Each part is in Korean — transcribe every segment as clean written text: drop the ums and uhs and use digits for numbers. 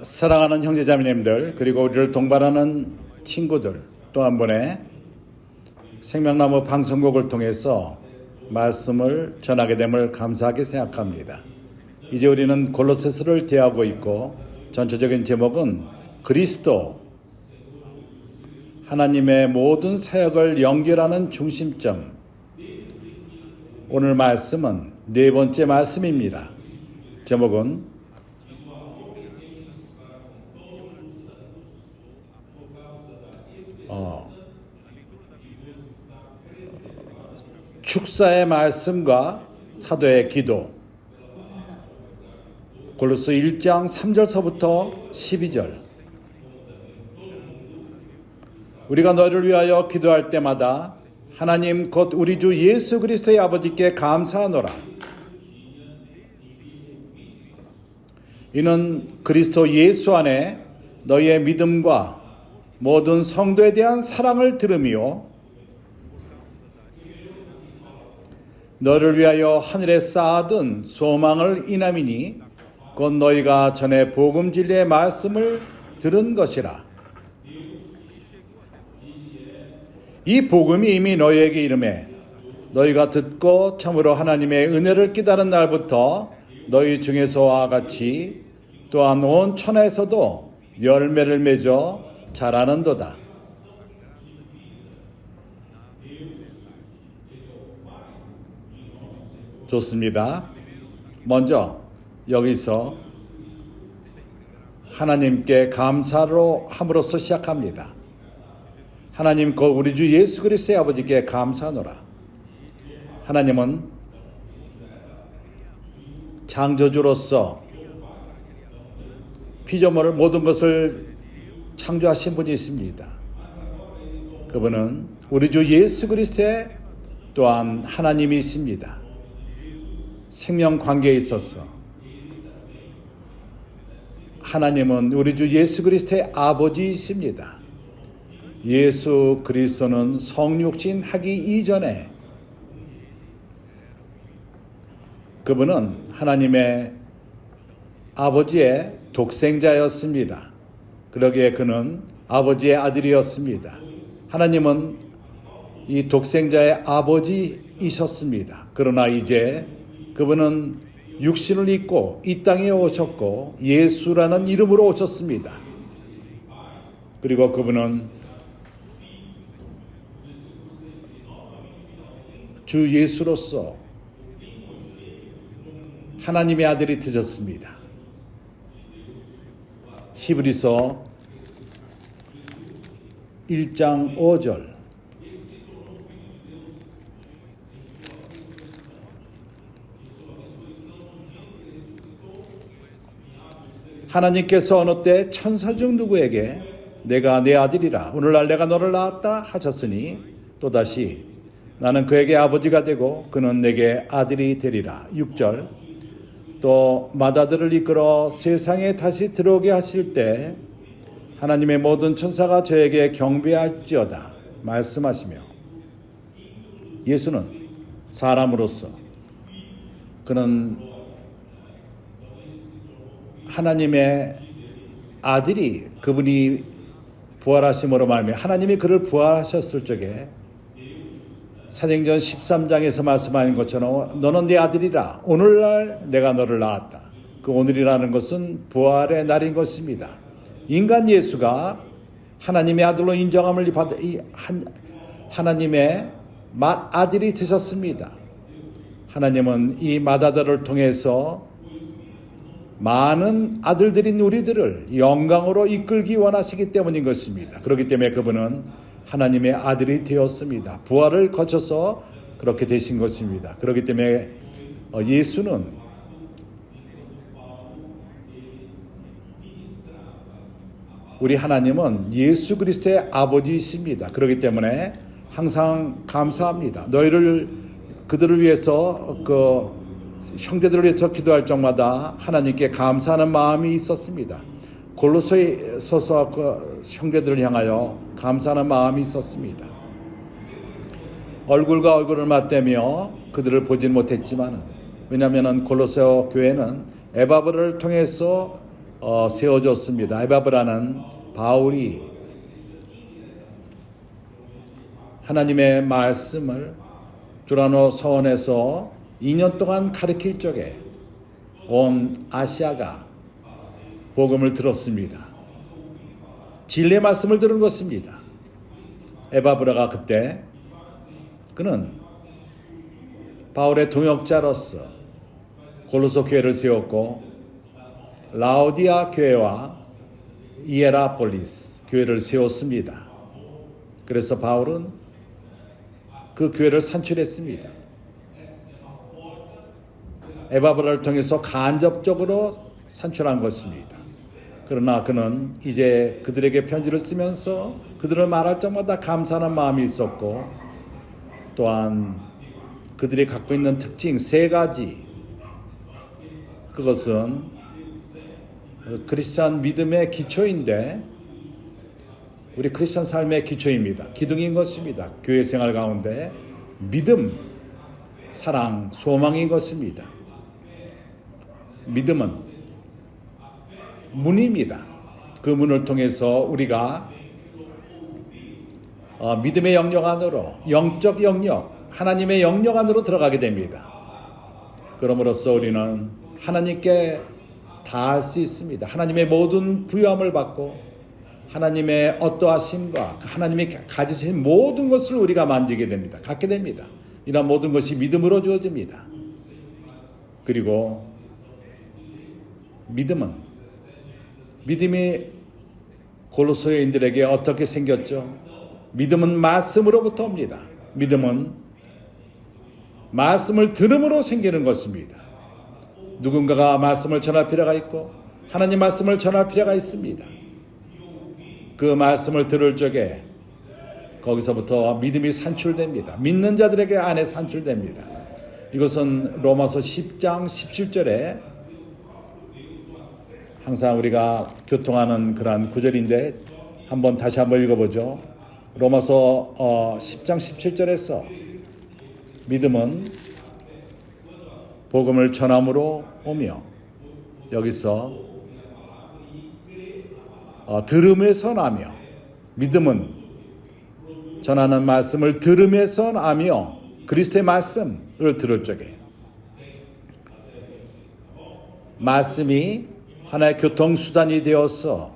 사랑하는 형제자매님들, 그리고 우리를 동반하는 친구들, 또 한 번의 생명나무 방송국을 통해서 말씀을 전하게 됨을 감사하게 생각합니다. 이제 우리는 골로새서를 대하고 있고, 전체적인 제목은 그리스도, 하나님의 모든 사역을 연결하는 중심점. 오늘 말씀은 네 번째 말씀입니다. 제목은 축사의 말씀과 사도의 기도. 골로새 1장 3절서부터 12절. 우리가 너를 위하여 기도할 때마다 하나님 곧 우리 주 예수 그리스도의 아버지께 감사하노라. 이는 그리스도 예수 안에 너희의 믿음과 모든 성도에 대한 사랑을 들음이요 너를 위하여 하늘에 쌓아둔 소망을 인함이니 곧 너희가 전에 복음 진리의 말씀을 들은 것이라. 이 복음이 이미 너희에게 이르매 너희가 듣고 참으로 하나님의 은혜를 깨달은 날부터 너희 중에서와 같이 또한 온 천하에서도 열매를 맺어 자라는도다. 좋습니다. 먼저 여기서 하나님께 감사로 함으로써 시작합니다. 하나님 곧 우리 주 예수 그리스도의 아버지께 감사하노라. 하나님은 창조주로서 피조물 모든 것을 창조하신 분이 있습니다. 그분은 우리 주 예수 그리스도의 또한 하나님이 있습니다. 생명 관계에 있어서 하나님은 우리 주 예수 그리스도의 아버지이십니다. 예수 그리스도는 성육신 하기 이전에 그분은 하나님의 아버지의 독생자였습니다. 그러기에 그는 아버지의 아들이었습니다. 하나님은 이 독생자의 아버지이셨습니다. 그러나 이제 그분은 육신을 입고 이 땅에 오셨고 예수라는 이름으로 오셨습니다. 그리고 그분은 주 예수로서 하나님의 아들이 되셨습니다. 히브리서 1장 5절. 하나님께서 어느 때 천사 중 누구에게 내가 내 아들이라 오늘날 내가 너를 낳았다 하셨으니 또다시 나는 그에게 아버지가 되고 그는 내게 아들이 되리라. 6절. 또 맏아들을 이끌어 세상에 다시 들어오게 하실 때 하나님의 모든 천사가 저에게 경배할지어다 말씀하시며, 예수는 사람으로서 그는 하나님의 아들이, 그분이 부활하심으로 말미암아 하나님이 그를 부활하셨을 적에 사도행전 13장에서 말씀하신 것처럼 너는 내 아들이라 오늘날 내가 너를 낳았다. 그 오늘이라는 것은 부활의 날인 것입니다. 인간 예수가 하나님의 아들로 인정함을 받은 하나님의 맏아들이 되셨습니다. 하나님은 이 맏아들을 통해서 많은 아들들인 우리들을 영광으로 이끌기 원하시기 때문인 것입니다. 그렇기 때문에 그분은 하나님의 아들이 되었습니다. 부활을 거쳐서 그렇게 되신 것입니다. 그렇기 때문에 예수는 우리 하나님은 예수 그리스도의 아버지이십니다. 그렇기 때문에 항상 감사합니다. 너희를 그들을 위해서 형제들을 위해서 기도할 적마다 하나님께 감사하는 마음이 있었습니다. 골로새서서 그 형제들을 향하여 감사하는 마음이 있었습니다. 얼굴과 얼굴을 맞대며 그들을 보진 못했지만, 왜냐하면 골로새 교회는 에바브를 통해서 세워졌습니다. 에바브라는 바울이 하나님의 말씀을 두라노 서원에서 2년 동안 가르칠 적에 온 아시아가 복음을 들었습니다. 진리의 말씀을 들은 것입니다. 에바브라가 그때 그는 바울의 동역자로서 골로새 교회를 세웠고 라오디아 교회와 이에라폴리스 교회를 세웠습니다. 그래서 바울은 그 교회를 산출했습니다. 에바브라를 통해서 간접적으로 산출한 것입니다. 그러나 그는 이제 그들에게 편지를 쓰면서 그들을 말할 적마다 감사하는 마음이 있었고, 또한 그들이 갖고 있는 특징 3가지, 그것은 크리스찬 믿음의 기초인데 우리 크리스찬 삶의 기초입니다. 기둥인 것입니다. 교회 생활 가운데 믿음, 사랑, 소망인 것입니다. 믿음은 문입니다. 그 문을 통해서 우리가 믿음의 영역 안으로, 영적 영역, 하나님의 영역 안으로 들어가게 됩니다. 그럼으로써 우리는 하나님께 닿을 수 있습니다. 하나님의 모든 부여함을 받고 하나님의 어떠하심과 하나님이 가지신 모든 것을 우리가 만지게 됩니다. 갖게 됩니다. 이런 모든 것이 믿음으로 주어집니다. 그리고 믿음이 골로새인들에게 어떻게 생겼죠? 믿음은 말씀으로부터 옵니다. 믿음은 말씀을 들음으로 생기는 것입니다. 누군가가 말씀을 전할 필요가 있고 하나님 말씀을 전할 필요가 있습니다. 그 말씀을 들을 적에 거기서부터 믿음이 산출됩니다. 믿는 자들에게 안에 산출됩니다. 이것은 로마서 10장 17절에 항상 우리가 교통하는 그러한 구절인데 다시 한번 읽어보죠. 로마서 10장 17절에서 믿음은 복음을 전함으로 오며, 여기서 들음에서 나며, 믿음은 전하는 말씀을 들음에서 나며 그리스도의 말씀을 들을 적에 말씀이 하나의 교통수단이 되어서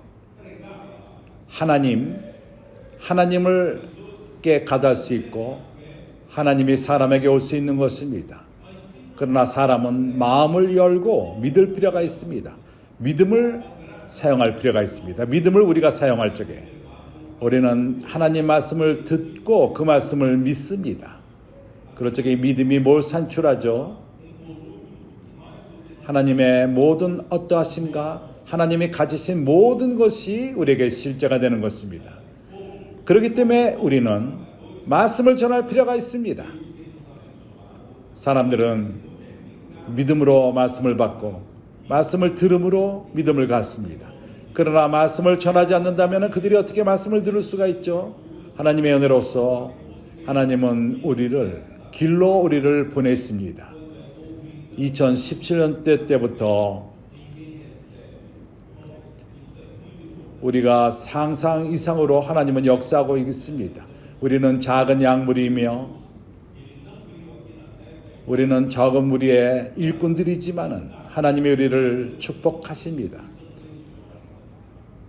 하나님을 가닿을 수 있고 하나님이 사람에게 올 수 있는 것입니다. 그러나 사람은 마음을 열고 믿을 필요가 있습니다. 믿음을 사용할 필요가 있습니다. 믿음을 우리가 사용할 적에 우리는 하나님 말씀을 듣고 그 말씀을 믿습니다. 그럴 적에 믿음이 뭘 산출하죠? 하나님의 모든 어떠하심과 하나님이 가지신 모든 것이 우리에게 실제가 되는 것입니다. 그렇기 때문에 우리는 말씀을 전할 필요가 있습니다. 사람들은 믿음으로 말씀을 받고 말씀을 들음으로 믿음을 갖습니다. 그러나 말씀을 전하지 않는다면 그들이 어떻게 말씀을 들을 수가 있죠? 하나님의 은혜로서 하나님은 길로 우리를 보냈습니다. 2017년대 때부터 우리가 상상 이상으로 하나님은 역사하고 있습니다. 우리는 작은 약물이며 우리는 적은 무리의 일꾼들이지만은 하나님이 우리를 축복하십니다.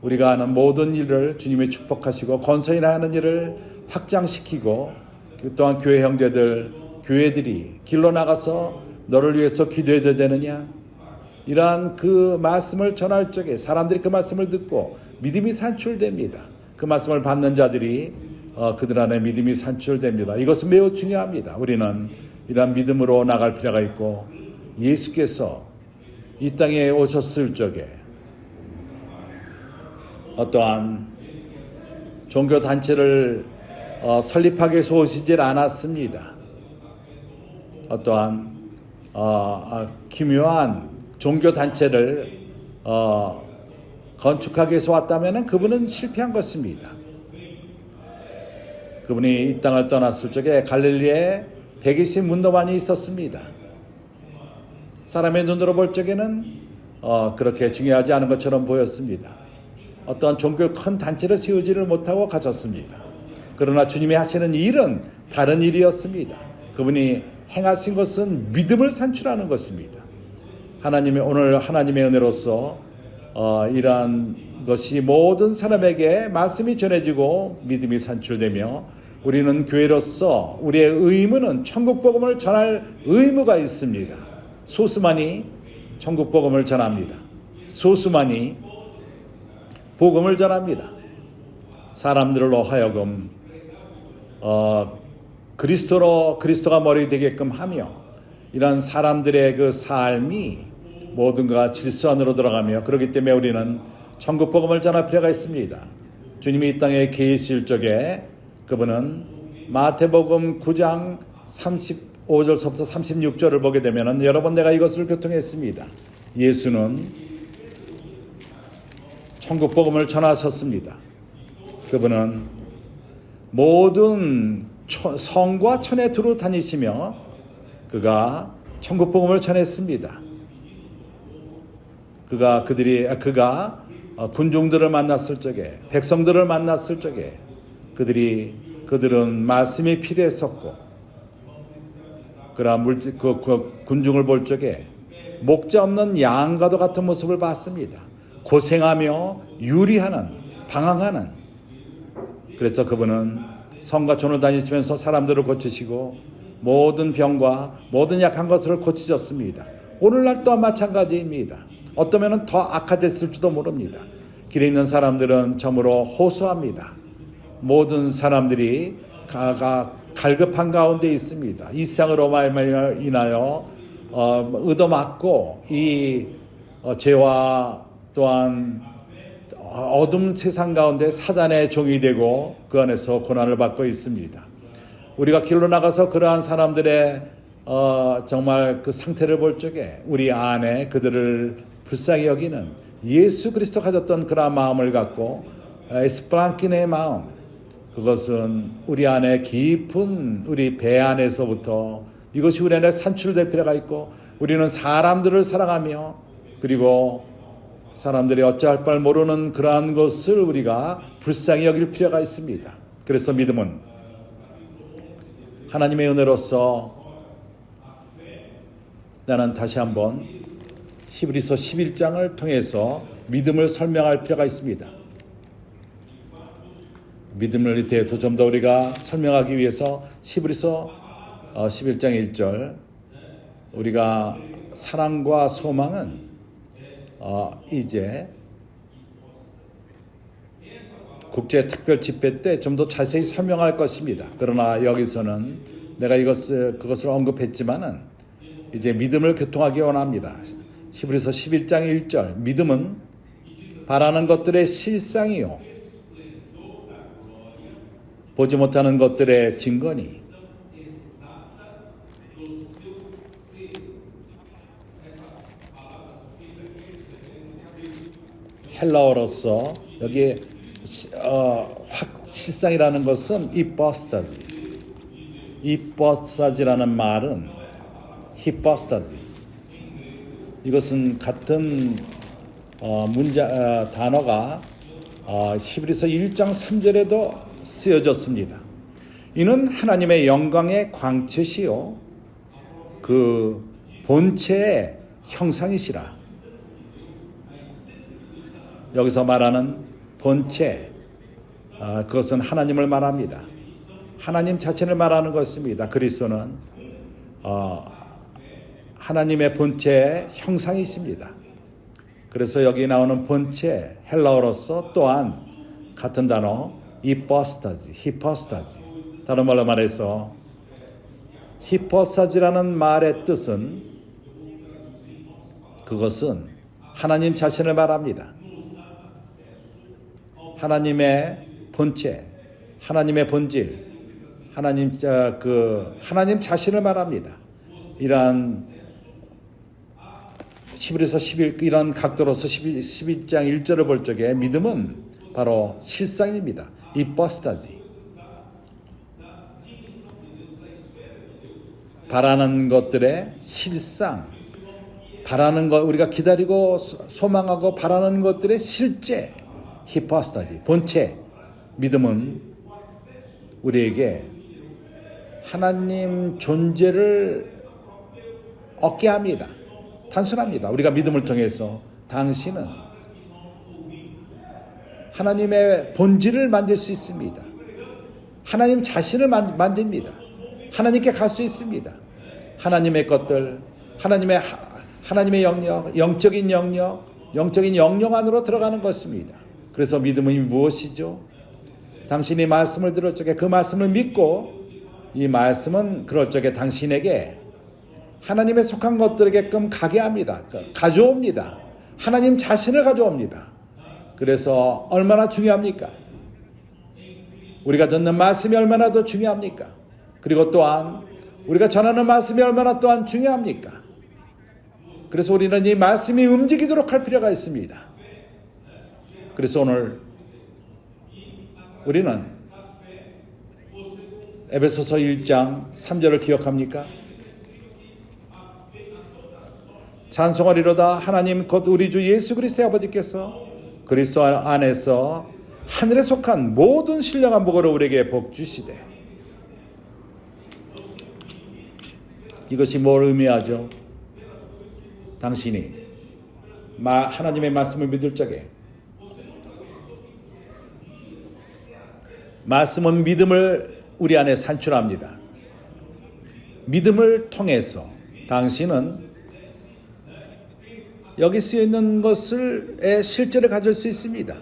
우리가 하는 모든 일을 주님이 축복하시고 건설이나 하는 일을 확장시키고, 또한 교회 형제들, 교회들이 길로 나가서 너를 위해서 기도해도 되느냐? 이러한 그 말씀을 전할 적에 사람들이 그 말씀을 듣고 믿음이 산출됩니다. 그 말씀을 받는 자들이 그들 안에 믿음이 산출됩니다. 이것은 매우 중요합니다. 우리는 이러한 믿음으로 나갈 필요가 있고, 예수께서 이 땅에 오셨을 적에 어떠한 종교단체를 설립하기 위해서 오시질 않았습니다. 어떠한 기묘한 종교단체를 건축하기 위해서 왔다면 그분은 실패한 것입니다. 그분이 이 땅을 떠났을 적에 갈릴리에 120 문도만이 있었습니다. 사람의 눈으로 볼 적에는 그렇게 중요하지 않은 것처럼 보였습니다. 어떠한 종교 큰 단체를 세우지를 못하고 가셨습니다. 그러나 주님이 하시는 일은 다른 일이었습니다. 그분이 행하신 것은 믿음을 산출하는 것입니다. 오늘 하나님의 은혜로서 이러한 것이 모든 사람에게 말씀이 전해지고 믿음이 산출되며 우리는 교회로서 우리의 의무는 천국 복음을 전할 의무가 있습니다. 소수만이 천국 복음을 전합니다. 소수만이 복음을 전합니다. 사람들로 하여금 그리스도가 머리 되게끔 하며 이런 사람들의 그 삶이 모든가 질서 안으로 들어가며 그렇기 때문에 우리는 천국 복음을 전할 필요가 있습니다. 주님이 이 땅에 계실 적에 그분은 마태복음 9장 35절부터 36절을 보게 되면 여러 번 내가 이것을 교통했습니다. 예수는 천국 복음을 전하셨습니다. 그분은 모든 성과 천에 두루 다니시며 그가 천국 복음을 전했습니다. 그가 군중들을 만났을 적에 백성들을 만났을 적에 그들은 말씀이 필요했었고 군중을 볼 적에 목자 없는 양과도 같은 모습을 봤습니다. 고생하며 유리하는 방황하는 그래서 그분은 성과 촌을 다니시면서 사람들을 고치시고 모든 병과 모든 약한 것을 고치셨습니다. 오늘날 또한 마찬가지입니다. 어떠면 더 악화됐을지도 모릅니다. 길에 있는 사람들은 참으로 호소합니다. 모든 사람들이 갈급한 가운데 있습니다. 이 세상으로 인하여 얻어맞고 이 죄와 또한 어둠 세상 가운데 사단의 종이 되고 그 안에서 고난을 받고 있습니다. 우리가 길로 나가서 그러한 사람들의 정말 그 상태를 볼 적에 우리 안에 그들을 불쌍히 여기는 예수 그리스도 가졌던 그러한 마음을 갖고 에스프랑키네의 마음, 그것은 우리 안에 깊은 우리 배 안에서부터 이것이 우리 안에 산출될 필요가 있고 우리는 사람들을 사랑하며 그리고 사람들이 어찌할 바를 모르는 그러한 것을 우리가 불쌍히 여길 필요가 있습니다. 그래서 믿음은 하나님의 은혜로서 나는 다시 한번 히브리서 11장을 통해서 믿음을 설명할 필요가 있습니다. 믿음을 대해서 좀 더 우리가 설명하기 위해서 히브리서 11장 1절 우리가 사랑과 소망은 이제 국제특별 집회 때 좀 더 자세히 설명할 것입니다. 그러나 여기서는 내가 그것을 언급했지만은 이제 믿음을 교통하기 원합니다. 히브리서 11장 1절 믿음은 바라는 것들의 실상이요 보지 못하는 것들의 증거니 헬라어로서 여기 실상이라는 것은 이뻐스타지라는 말은 히포스타지 이것은 같은 단어가 히브리서 1장 3절에도 쓰여졌습니다. 이는 하나님의 영광의 광채시요 그 본체의 형상이시라. 여기서 말하는 본체 그것은 하나님을 말합니다. 하나님 자체를 말하는 것입니다. 그리스도는 하나님의 본체의 형상이십니다. 그래서 여기 나오는 본체 헬라어로서 또한 같은 단어 히포스타지 다른 말로 말해서 히포스타지라는 말의 뜻은 그것은 하나님 자신을 말합니다. 하나님의 본체, 하나님의 본질, 하나님 자신을 말합니다. 이러한 히브리서 11 이런 각도로서 11장 1절을 볼 적에 믿음은 바로 실상입니다. 이뻐스타지 바라는 것들의 실상, 바라는 것, 우리가 기다리고 소망하고 바라는 것들의 실제, 히포스타지, 본체, 믿음은 우리에게 하나님 존재를 얻게 합니다. 단순합니다. 우리가 믿음을 통해서 당신은 하나님의 본질을 만질 수 있습니다. 하나님 자신을 만집니다. 하나님께 갈 수 있습니다. 하나님의 것들, 하나님의 영역, 영적인 영역 안으로 들어가는 것입니다. 그래서 믿음이 무엇이죠? 당신이 말씀을 들을 적에 그 말씀을 믿고 이 말씀은 그럴 적에 당신에게 하나님에 속한 것들에게끔 가게 합니다. 가져옵니다. 하나님 자신을 가져옵니다. 그래서 얼마나 중요합니까? 우리가 듣는 말씀이 얼마나 더 중요합니까? 그리고 또한 우리가 전하는 말씀이 얼마나 또한 중요합니까? 그래서 우리는 이 말씀이 움직이도록 할 필요가 있습니다. 그래서 오늘 우리는 에베소서 1장 3절을 기억합니까? 찬송하리로다 하나님 곧 우리 주 예수 그리스도의 아버지께서 그리스도 안에서 하늘에 속한 모든 신령한 복으로 우리에게 복 주시되. 이것이 뭘 의미하죠? 당신이 하나님의 말씀을 믿을 적에 말씀은 믿음을 우리 안에 산출합니다. 믿음을 통해서 당신은 여기 쓰여 있는 것을 실제를 가질 수 있습니다.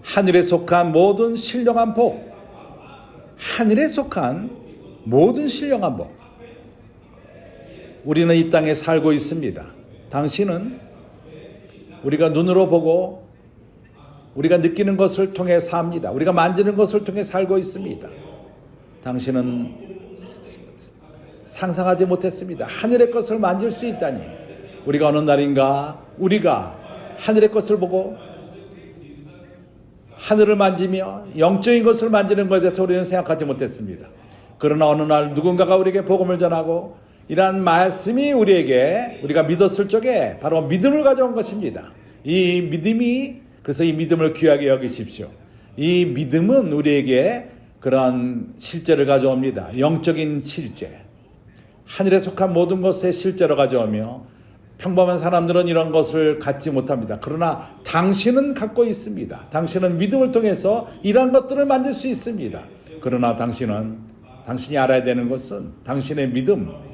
하늘에 속한 모든 신령한 복, 하늘에 속한 모든 신령한 복. 우리는 이 땅에 살고 있습니다. 당신은 우리가 눈으로 보고 우리가 느끼는 것을 통해 삽니다. 우리가 만지는 것을 통해 살고 있습니다. 당신은 상상하지 못했습니다. 하늘의 것을 만질 수 있다니. 우리가 어느 날인가 우리가 하늘의 것을 보고 하늘을 만지며 영적인 것을 만지는 것에 대해서 우리는 생각하지 못했습니다. 그러나 어느 날 누군가가 우리에게 복음을 전하고 이러한 말씀이 우리가 믿었을 적에 바로 믿음을 가져온 것입니다. 이 믿음이, 그래서 이 믿음을 귀하게 여기십시오. 이 믿음은 우리에게 그런 실제를 가져옵니다. 영적인 실제. 하늘에 속한 모든 것의 실제로 가져오며 평범한 사람들은 이런 것을 갖지 못합니다. 그러나 당신은 갖고 있습니다. 당신은 믿음을 통해서 이런 것들을 만들 수 있습니다. 그러나 당신이 알아야 되는 것은 당신의 믿음,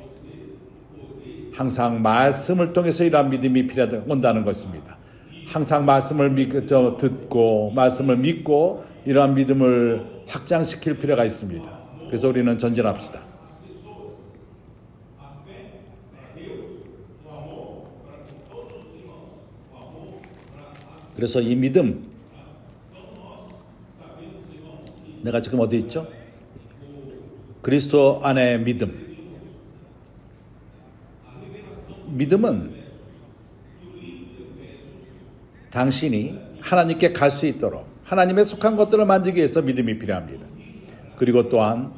항상 말씀을 통해서 이러한 믿음이 온다는 것입니다. 항상 말씀을 듣고 말씀을 믿고 이러한 믿음을 확장시킬 필요가 있습니다. 그래서 우리는 전진합시다. 그래서 이 믿음, 내가 지금 어디 있죠? 그리스도 안의 믿음. 믿음은 당신이 하나님께 갈 수 있도록 하나님의 속한 것들을 만지기 위해서 믿음이 필요합니다. 그리고 또한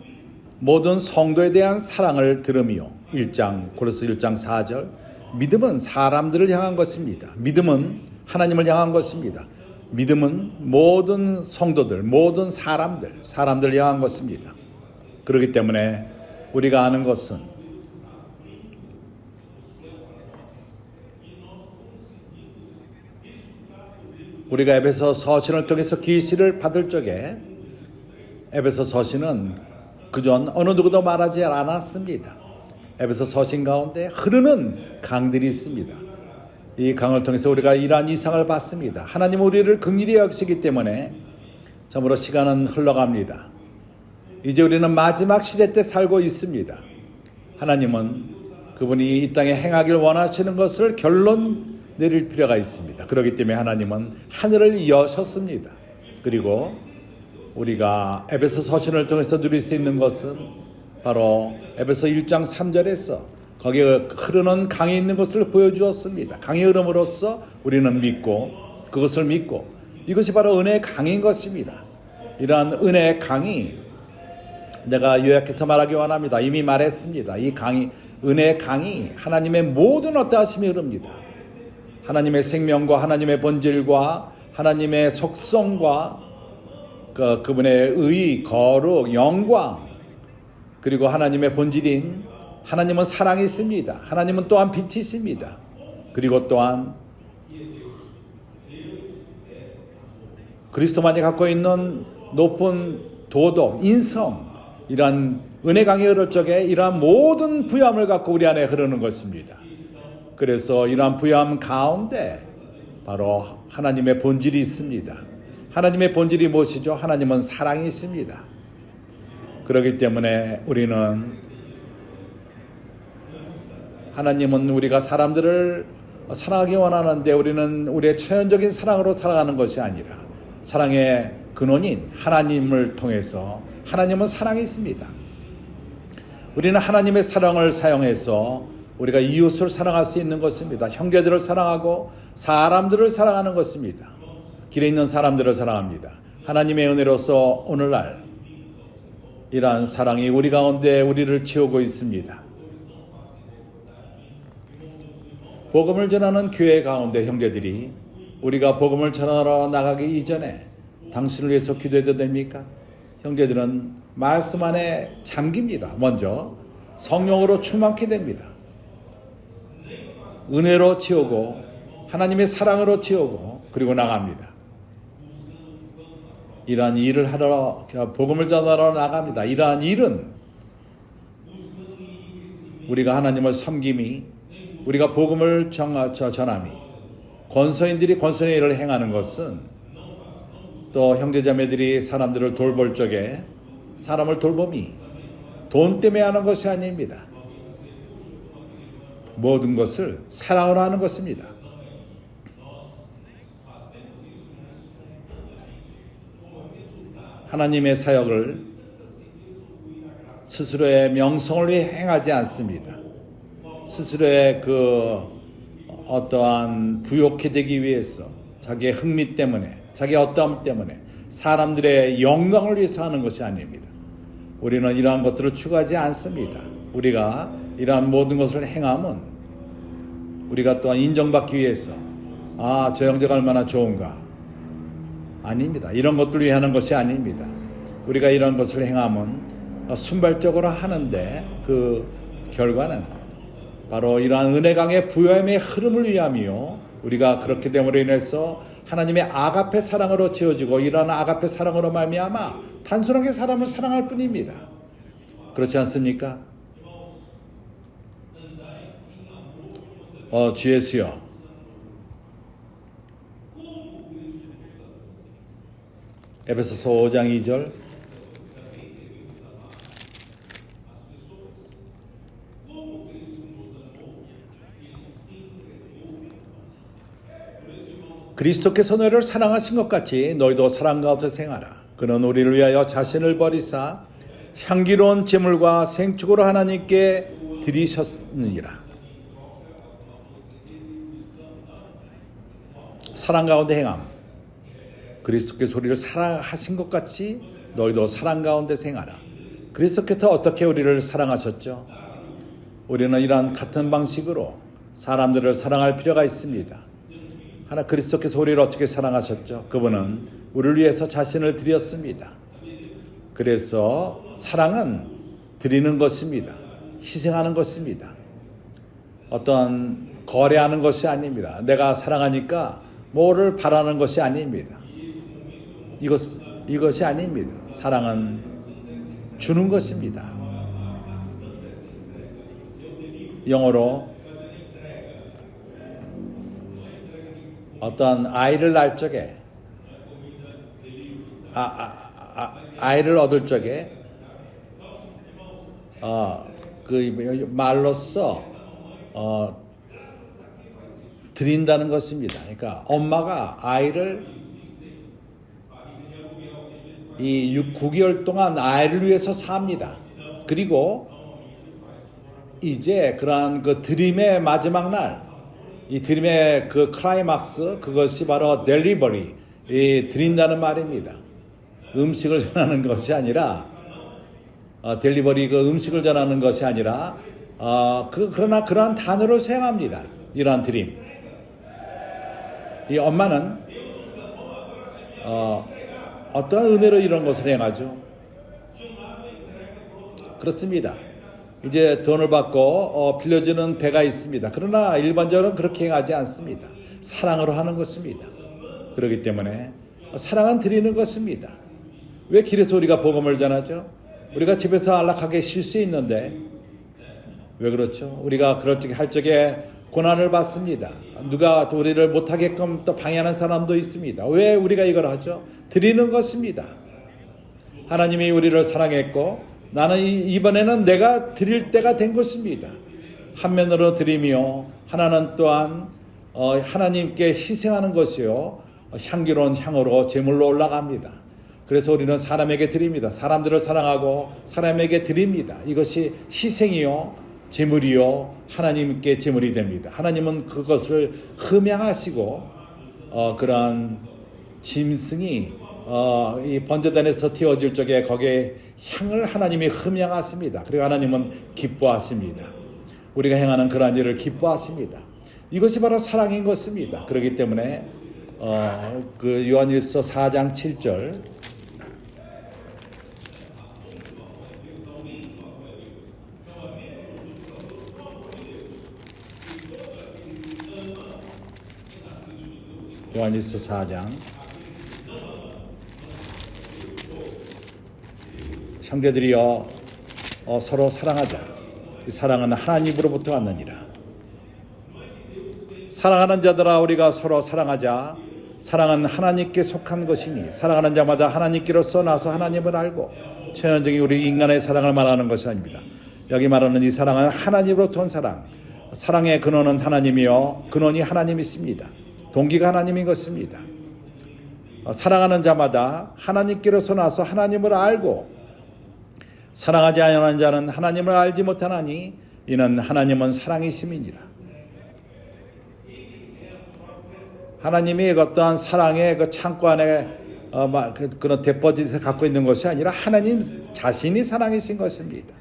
모든 성도에 대한 사랑을 들으며 고린도서 1장 4절, 믿음은 사람들을 향한 것입니다. 믿음은 하나님을 향한 것입니다. 믿음은 모든 성도들, 모든 사람들을 향한 것입니다. 그렇기 때문에 우리가 아는 것은 우리가 에베소 서신을 통해서 계시를 받을 적에 에베소 서신은 그전 어느 누구도 말하지 않았습니다. 에베소 서신 가운데 흐르는 강들이 있습니다. 이 강을 통해서 우리가 이러한 이상을 받습니다. 하나님 우리를 긍휼히 여기시기 때문에 참으로 시간은 흘러갑니다. 이제 우리는 마지막 시대 때 살고 있습니다. 하나님은 그분이 이 땅에 행하길 원하시는 것을 결론 내릴 필요가 있습니다. 그렇기 때문에 하나님은 하늘을 여셨습니다. 그리고 우리가 에베소 서신을 통해서 누릴 수 있는 것은 바로 에베소 1장 3절에서 거기에 흐르는 강이 있는 것을 보여주었습니다. 강의 흐름으로써 우리는 믿고 그것을 믿고 이것이 바로 은혜의 강인 것입니다. 이러한 은혜의 강이 내가 요약해서 말하기 원합니다. 이미 말했습니다. 이 강이 은혜의 강이 하나님의 모든 어떠하심이 흐릅니다. 하나님의 생명과 하나님의 본질과 하나님의 속성과 그분의 의, 거룩, 영광, 그리고 하나님의 본질인 하나님은 사랑이 있습니다. 하나님은 또한 빛이 있습니다. 그리고 또한 그리스도만이 갖고 있는 높은 도덕, 인성, 이러한 은혜 강이 흐를 적에 이러한 모든 부여함을 갖고 우리 안에 흐르는 것입니다. 그래서 이러한 부여함 가운데 바로 하나님의 본질이 있습니다. 하나님의 본질이 무엇이죠? 하나님은 사랑이 있습니다. 그렇기 때문에 하나님은 우리가 사람들을 사랑하기 원하는데 우리는 우리의 처연적인 사랑으로 살아가는 것이 아니라 사랑의 근원인 하나님을 통해서 하나님은 사랑이 있습니다. 우리는 하나님의 사랑을 사용해서 우리가 이웃을 사랑할 수 있는 것입니다. 형제들을 사랑하고 사람들을 사랑하는 것입니다. 길에 있는 사람들을 사랑합니다. 하나님의 은혜로서 오늘날 이러한 사랑이 우리 가운데 우리를 채우고 있습니다. 복음을 전하는 교회 가운데 형제들이 우리가 복음을 전하러 나가기 이전에 당신을 위해서 기도해도 됩니까? 형제들은 말씀 안에 잠깁니다. 먼저 성령으로 충만케 됩니다. 은혜로 채우고 하나님의 사랑으로 채우고 그리고 나갑니다. 이러한 일을 하러 복음을 전하러 나갑니다. 이러한 일은 우리가 하나님을 섬김이 우리가 복음을 전함이 권서인들이 권서의 일을 행하는 것은 또 형제자매들이 사람들을 돌볼 적에 사람을 돌봄이 돈 때문에 하는 것이 아닙니다. 모든 것을 사랑으로 하는 것입니다. 하나님의 사역을 스스로의 명성을 위해 행하지 않습니다. 스스로의 어떠한 부욕해 되기 위해서 자기의 흥미 때문에 자기의 어떠함 때문에 사람들의 영광을 위해서 하는 것이 아닙니다. 우리는 이러한 것들을 추구하지 않습니다. 우리가 이러한 모든 것을 행함은 우리가 또한 인정받기 위해서 저 형제가 얼마나 좋은가 아닙니다. 이런 것들을 위해 하는 것이 아닙니다. 우리가 이런 것을 행함은 순발적으로 하는데 그 결과는 바로 이러한 은혜강의 부여함의 흐름을 위함이요 우리가 그렇게 됨으로 인해서 하나님의 아가페 사랑으로 지어지고 이러한 아가페 사랑으로 말미암아 단순하게 사람을 사랑할 뿐입니다. 그렇지 않습니까? 주 예수여, 에베소서 5장 2절 그리스도께서 너희를 사랑하신 것 같이 너희도 사랑 가운데 생하라. 그는 우리를 위하여 자신을 버리사 향기로운 제물과 생축으로 하나님께 드리셨느니라. 사랑 가운데 행함. 그리스도께서 우리를 사랑하신 것 같이 너희도 사랑 가운데 생하라. 그리스도께서 어떻게 우리를 사랑하셨죠? 우리는 이러한 같은 방식으로 사람들을 사랑할 필요가 있습니다. 그리스도께서 우리를 어떻게 사랑하셨죠? 그분은 우리를 위해서 자신을 드렸습니다. 그래서 사랑은 드리는 것입니다. 희생하는 것입니다. 어떤 거래하는 것이 아닙니다. 내가 사랑하니까 뭐를 바라는 것이 아닙니다. 이것이 아닙니다. 사랑은 주는 것입니다. 영어로 어떤 아이를 낳을 적에 아이를 얻을 적에 그 말로써 드린다는 것입니다. 그러니까 엄마가 아이를 이 9개월 동안 아이를 위해서 삽니다. 그리고 이제 그러한 그 드림의 마지막 날, 이 드림의 그 클라이막스, 그것이 바로 델리버리, 드린다는 말입니다. 음식을 전하는 것이 아니라 델리버리, 그 음식을 전하는 것이 아니라 그러나 그러한 단어를 사용합니다. 이러한 드림. 이 엄마는 어떠한 은혜로 이런 것을 행하죠? 그렇습니다. 이제 돈을 받고 빌려주는 배가 있습니다. 그러나 일반적으로는 그렇게 행하지 않습니다. 사랑으로 하는 것입니다. 그렇기 때문에 사랑은 드리는 것입니다. 왜 길에서 우리가 복음을 전하죠? 우리가 집에서 안락하게 쉴 수 있는데 왜 그렇죠? 우리가 그럴 적에 할 적에 고난을 받습니다. 누가 또 우리를 못하게끔 또 방해하는 사람도 있습니다. 왜 우리가 이걸 하죠? 드리는 것입니다. 하나님이 우리를 사랑했고 나는 이번에는 내가 드릴 때가 된 것입니다. 한면으로 드리며 하나는 또한 하나님께 희생하는 것이요 향기로운 향으로 제물로 올라갑니다. 그래서 우리는 사람에게 드립니다. 사람들을 사랑하고 사람에게 드립니다. 이것이 희생이요 제물이요 하나님께 제물이 됩니다. 하나님은 그것을 흠양하시고 그러한 짐승이 이 번제단에서 튀어질 적에 거기에 향을 하나님이 흠양하십니다. 그리고 하나님은 기뻐하십니다. 우리가 행하는 그러한 일을 기뻐하십니다. 이것이 바로 사랑인 것입니다. 그렇기 때문에 그 요한일서 4장 7절 요한일서 4장 형제들이여 서로 사랑하자. 이 사랑은 하나님으로부터 왔느니라. 사랑하는 자들아 우리가 서로 사랑하자. 사랑은 하나님께 속한 것이니 사랑하는 자마다 하나님께로서 나서 하나님을 알고 천연적인 우리 인간의 사랑을 말하는 것이 아닙니다. 여기 말하는 이 사랑은 하나님으로부터 온 사랑. 사랑의 근원은 하나님이요 근원이 하나님이십니다. 동기가 하나님인 것입니다. 사랑하는 자마다 하나님께로서 나서 하나님을 알고 사랑하지 않는 자는 하나님을 알지 못하나니 이는 하나님은 사랑이심이니라. 하나님이 어떠한 사랑의 그 창고 안에 그런 데포짓을 갖고 있는 것이 아니라 하나님 자신이 사랑이신 것입니다.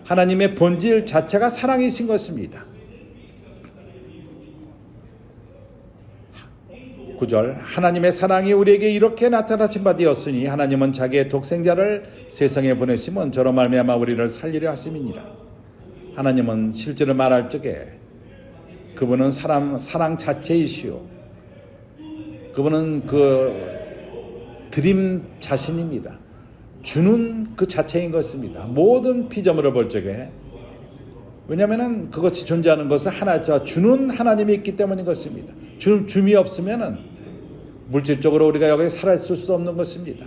하나님의 본질 자체가 사랑이신 것입니다. 9절 하나님의 사랑이 우리에게 이렇게 나타나신 바 되었으니 하나님은 자기의 독생자를 세상에 보내심은 저로 말미암아 우리를 살리려 하심이니라. 하나님은 실제로 말할 적에 그분은 사랑 자체이시오. 그분은 그 드림 자신입니다. 주는 그 자체인 것입니다. 모든 피조물을 볼 적에 왜냐하면 그것이 존재하는 것은 주는 하나님이 있기 때문인 것입니다. 줌이 없으면은 물질적으로 우리가 여기 살아있을 수 없는 것입니다.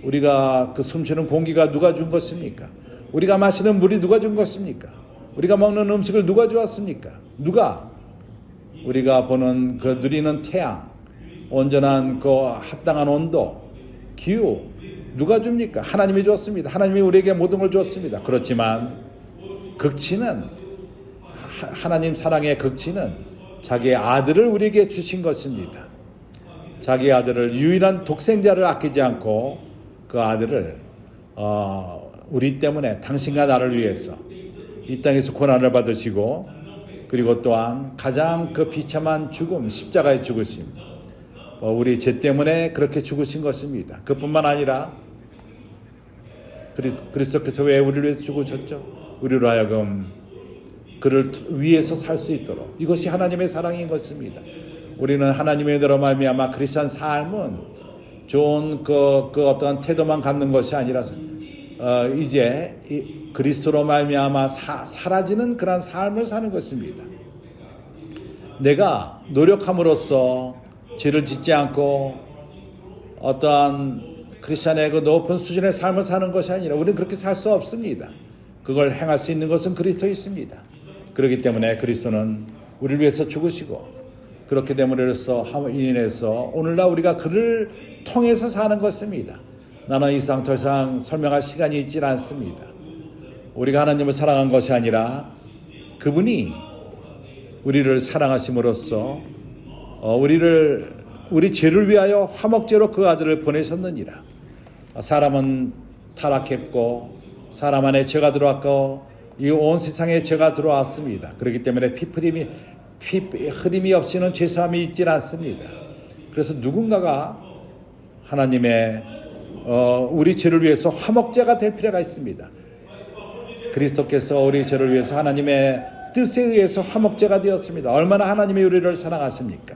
우리가 그 숨쉬는 공기가 누가 준 것입니까? 우리가 마시는 물이 누가 준 것입니까? 우리가 먹는 음식을 누가 주었습니까? 누가? 우리가 보는 그 누리는 태양, 온전한 그 합당한 온도, 기후 누가 줍니까? 하나님이 줬습니다. 하나님이 우리에게 모든 걸 줬습니다. 그렇지만 극치는 하나님 사랑의 극치는 자기의 아들을 우리에게 주신 것입니다. 자기 아들을 유일한 독생자를 아끼지 않고 그 아들을 우리 때문에 당신과 나를 위해서 이 땅에서 고난을 받으시고 그리고 또한 가장 그 비참한 죽음 십자가의 죽으심 우리 죄 때문에 그렇게 죽으신 것입니다. 그뿐만 아니라 그리스도께서 왜 우리를 위해서 죽으셨죠? 우리로 하여금 그를 위해서 살 수 있도록 이것이 하나님의 사랑인 것입니다. 우리는 하나님의 은혜로 말미암아 크리스찬 삶은 좋은 그 어떤 태도만 갖는 것이 아니라 이제 그리스도로 말미암아 사라지는 그런 삶을 사는 것입니다. 내가 노력함으로써 죄를 짓지 않고 어떠한 크리스찬의 그 높은 수준의 삶을 사는 것이 아니라 우리는 그렇게 살 수 없습니다. 그걸 행할 수 있는 것은 그리스도에 있습니다. 그렇기 때문에 그리스도는 우리를 위해서 죽으시고 그렇게 됨으로써 인해서 오늘날 우리가 그를 통해서 사는 것입니다. 나는 이상 더 이상 설명할 시간이 있지 않습니다. 우리가 하나님을 사랑한 것이 아니라 그분이 우리를 사랑하심으로써 우리 죄를 위하여 화목제로 그 아들을 보내셨느니라. 사람은 타락했고 사람 안에 죄가 들어왔고 이 온 세상에 죄가 들어왔습니다. 그렇기 때문에 피 흐림이 없이는 죄사함이 있질 않습니다. 그래서 누군가가 하나님의 우리 죄를 위해서 화목제가 될 필요가 있습니다. 그리스도께서 우리 죄를 위해서 하나님의 뜻에 의해서 화목제가 되었습니다. 얼마나 하나님이 우리를 사랑하십니까?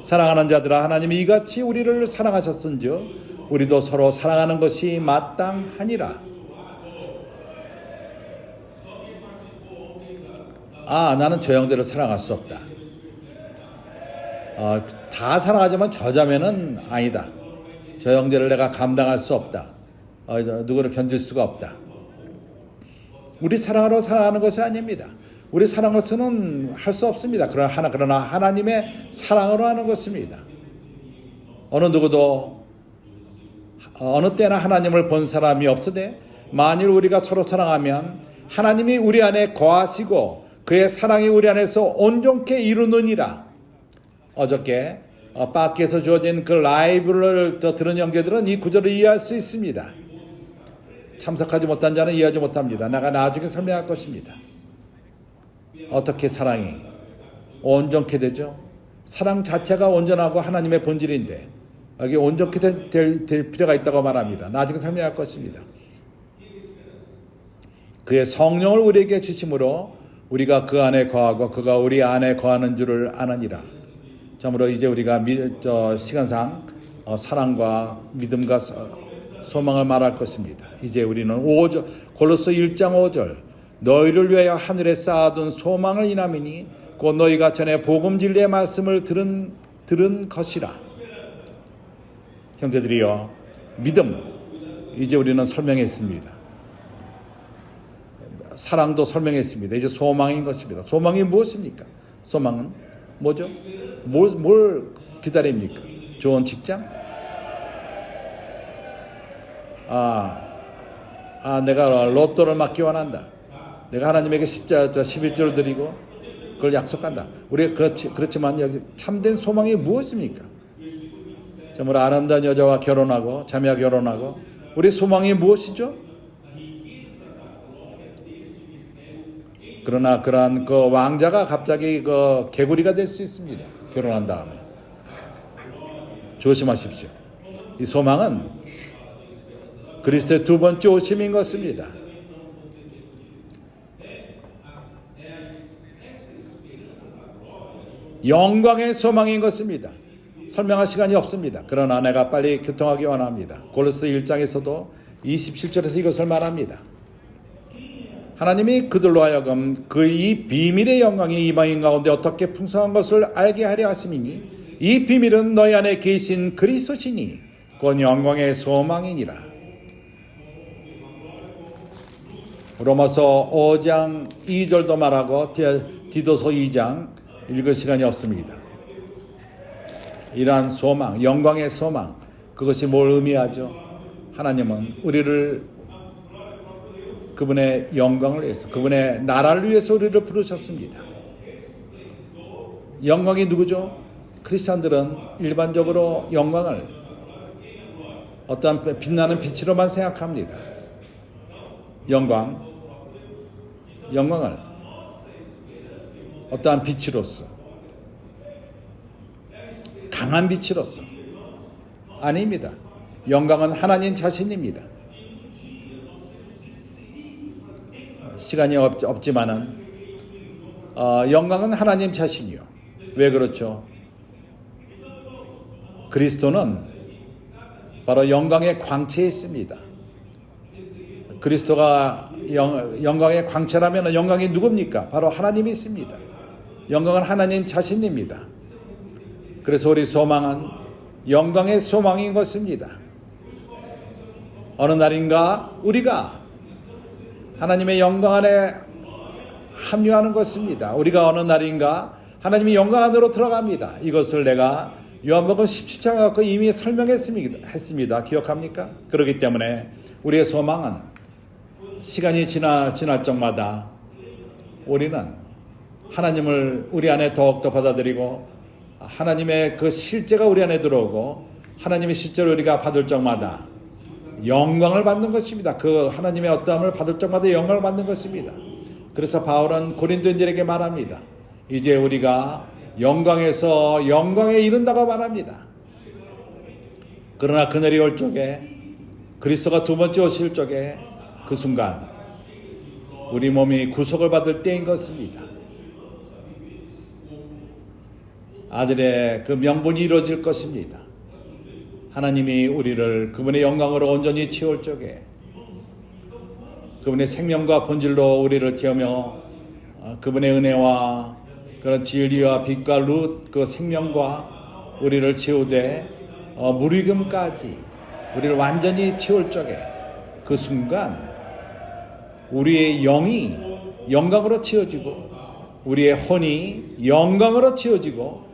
사랑하는 자들아, 하나님이 이같이 우리를 사랑하셨은즉 우리도 서로 사랑하는 것이 마땅하니라. 나는 저 형제를 사랑할 수 없다. 다 사랑하지만 저 자매는 아니다. 저 형제를 내가 감당할 수 없다. 누구를 견딜 수가 없다. 우리 사랑으로 사랑하는 것이 아닙니다. 우리 사랑으로서는 할 수 없습니다. 그러나 하나님의 사랑으로 하는 것입니다. 어느 누구도 어느 때나 하나님을 본 사람이 없으되 만일 우리가 서로 사랑하면 하나님이 우리 안에 거하시고 그의 사랑이 우리 안에서 온전케 이루느니라. 어저께 밖에서 주어진 그 라이브를 들은 형제들은 이 구절을 이해할 수 있습니다. 참석하지 못한 자는 이해하지 못합니다. 내가 나중에 설명할 것입니다. 어떻게 사랑이 온전케 되죠? 사랑 자체가 온전하고 하나님의 본질인데 여기 온전케 될 필요가 있다고 말합니다. 나중에 설명할 것입니다. 그의 성령을 우리에게 주심으로 우리가 그 안에 거하고 그가 우리 안에 거하는 줄을 아느니라. 참으로 이제 우리가 시간상 사랑과 믿음과 소망을 말할 것입니다. 이제 우리는 골로새 1장 5절 너희를 위하여 하늘에 쌓아둔 소망을 인함이니 곧 너희가 전에 복음 진리의 말씀을 들은 것이라. 형제들이여, 믿음 이제 우리는 설명했습니다. 사랑도 설명했습니다. 이제 소망인 것입니다. 소망이 무엇입니까? 소망은 뭐죠? 뭘 기다립니까? 좋은 직장? 내가 로또를 맞기 원한다. 내가 하나님에게 11조를 드리고 그걸 약속한다. 우리 그렇지만 여기 참된 소망이 무엇입니까? 정말 아름다운 여자와 결혼하고 자매와 결혼하고 우리 소망이 무엇이죠? 그러나 그러한 그 왕자가 갑자기 그 개구리가 될 수 있습니다. 결혼한 다음에. 조심하십시오. 이 소망은 그리스도의 두 번째 오심인 것입니다. 영광의 소망인 것입니다. 설명할 시간이 없습니다. 그러나 내가 빨리 교통하기 원합니다. 골로새 1장에서도 27절에서 이것을 말합니다. 하나님이 그들로 하여금 그 이 비밀의 영광이 이방인 가운데 어떻게 풍성한 것을 알게 하려 하심이니 이 비밀은 너희 안에 계신 그리스도시니 곧 영광의 소망이니라. 로마서 5장 2절도 말하고 디도서 2장 읽을 시간이 없습니다. 이러한 소망, 영광의 소망, 그것이 뭘 의미하죠? 하나님은 우리를 그분의 영광을 위해서, 그분의 나라를 위해서 우리를 부르셨습니다. 영광이 누구죠? 크리스찬들은 일반적으로 영광을 어떠한 빛나는 빛으로만 생각합니다. 영광을 어떠한 빛으로서, 강한 빛으로서 아닙니다. 영광은 하나님 자신입니다. 시간이 없지만은 영광은 하나님 자신이요. 왜 그렇죠? 그리스도는 바로 영광의 광채에 있습니다. 그리스도가 영광의 광채라면 영광이 누굽니까? 바로 하나님이 있습니다. 영광은 하나님 자신입니다. 그래서 우리 소망은 영광의 소망인 것입니다. 어느 날인가 우리가 하나님의 영광 안에 합류하는 것입니다. 우리가 어느 날인가 하나님의 영광 안으로 들어갑니다. 이것을 내가 요한복음 17장에 갖고 이미 설명했습니다. 기억합니까? 그렇기 때문에 우리의 소망은 시간이 지날 적마다 우리는 하나님을 우리 안에 더욱더 받아들이고 하나님의 그 실제가 우리 안에 들어오고 하나님의 실제를 우리가 받을 적마다 영광을 받는 것입니다. 그 하나님의 어떠함을 받을 적마다 영광을 받는 것입니다. 그래서 바울은 고린도인들에게 말합니다. 이제 우리가 영광에서 영광에 이른다고 말합니다. 그러나 그날이 올 적에, 그리스도가 두 번째 오실 적에, 그 순간 우리 몸이 구속을 받을 때인 것입니다. 아들의 그 명분이 이루어질 것입니다. 하나님이 우리를 그분의 영광으로 온전히 채울 적에, 그분의 생명과 본질로 우리를 채우며 그분의 은혜와 그런 진리와 빛과 그 생명과 우리를 채우되 무리금까지 우리를 완전히 채울 적에, 그 순간 우리의 영이 영광으로 채워지고 우리의 혼이 영광으로 채워지고,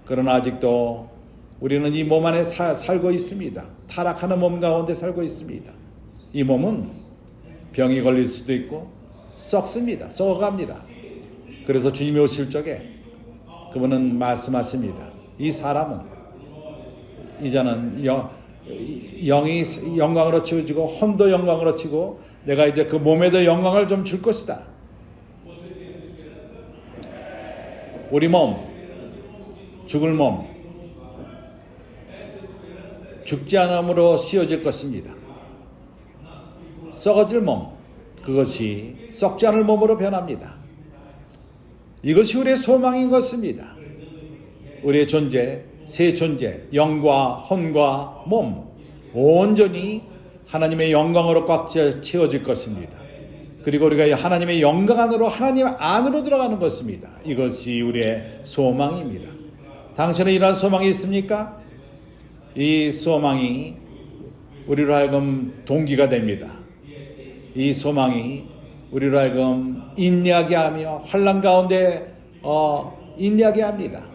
그러나 아직도 우리는 이 몸 안에 살고 있습니다. 타락하는 몸 가운데 살고 있습니다. 이 몸은 병이 걸릴 수도 있고 썩습니다. 썩어갑니다. 그래서 주님이 오실 적에 그분은 말씀하십니다. 이 사람은 이제는 영이 영광으로 채워지고 혼도 영광으로 치고 내가 이제 그 몸에도 영광을 좀 줄 것이다. 우리 몸, 죽을 몸, 죽지 않음으로 씌워질 것입니다. 썩어질 몸, 그것이 썩지 않을 몸으로 변합니다. 이것이 우리의 소망인 것입니다. 우리의 존재, 새 존재, 영과 혼과 몸, 온전히 하나님의 영광으로 꽉 채워질 것입니다. 그리고 우리가 하나님의 영광 안으로, 하나님 안으로 들어가는 것입니다. 이것이 우리의 소망입니다. 당신은 이러한 소망이 있습니까? 이 소망이 우리로 하여금 동기가 됩니다. 이 소망이 우리로 하여금 인내하게 하며 환난 가운데 인내하게 합니다.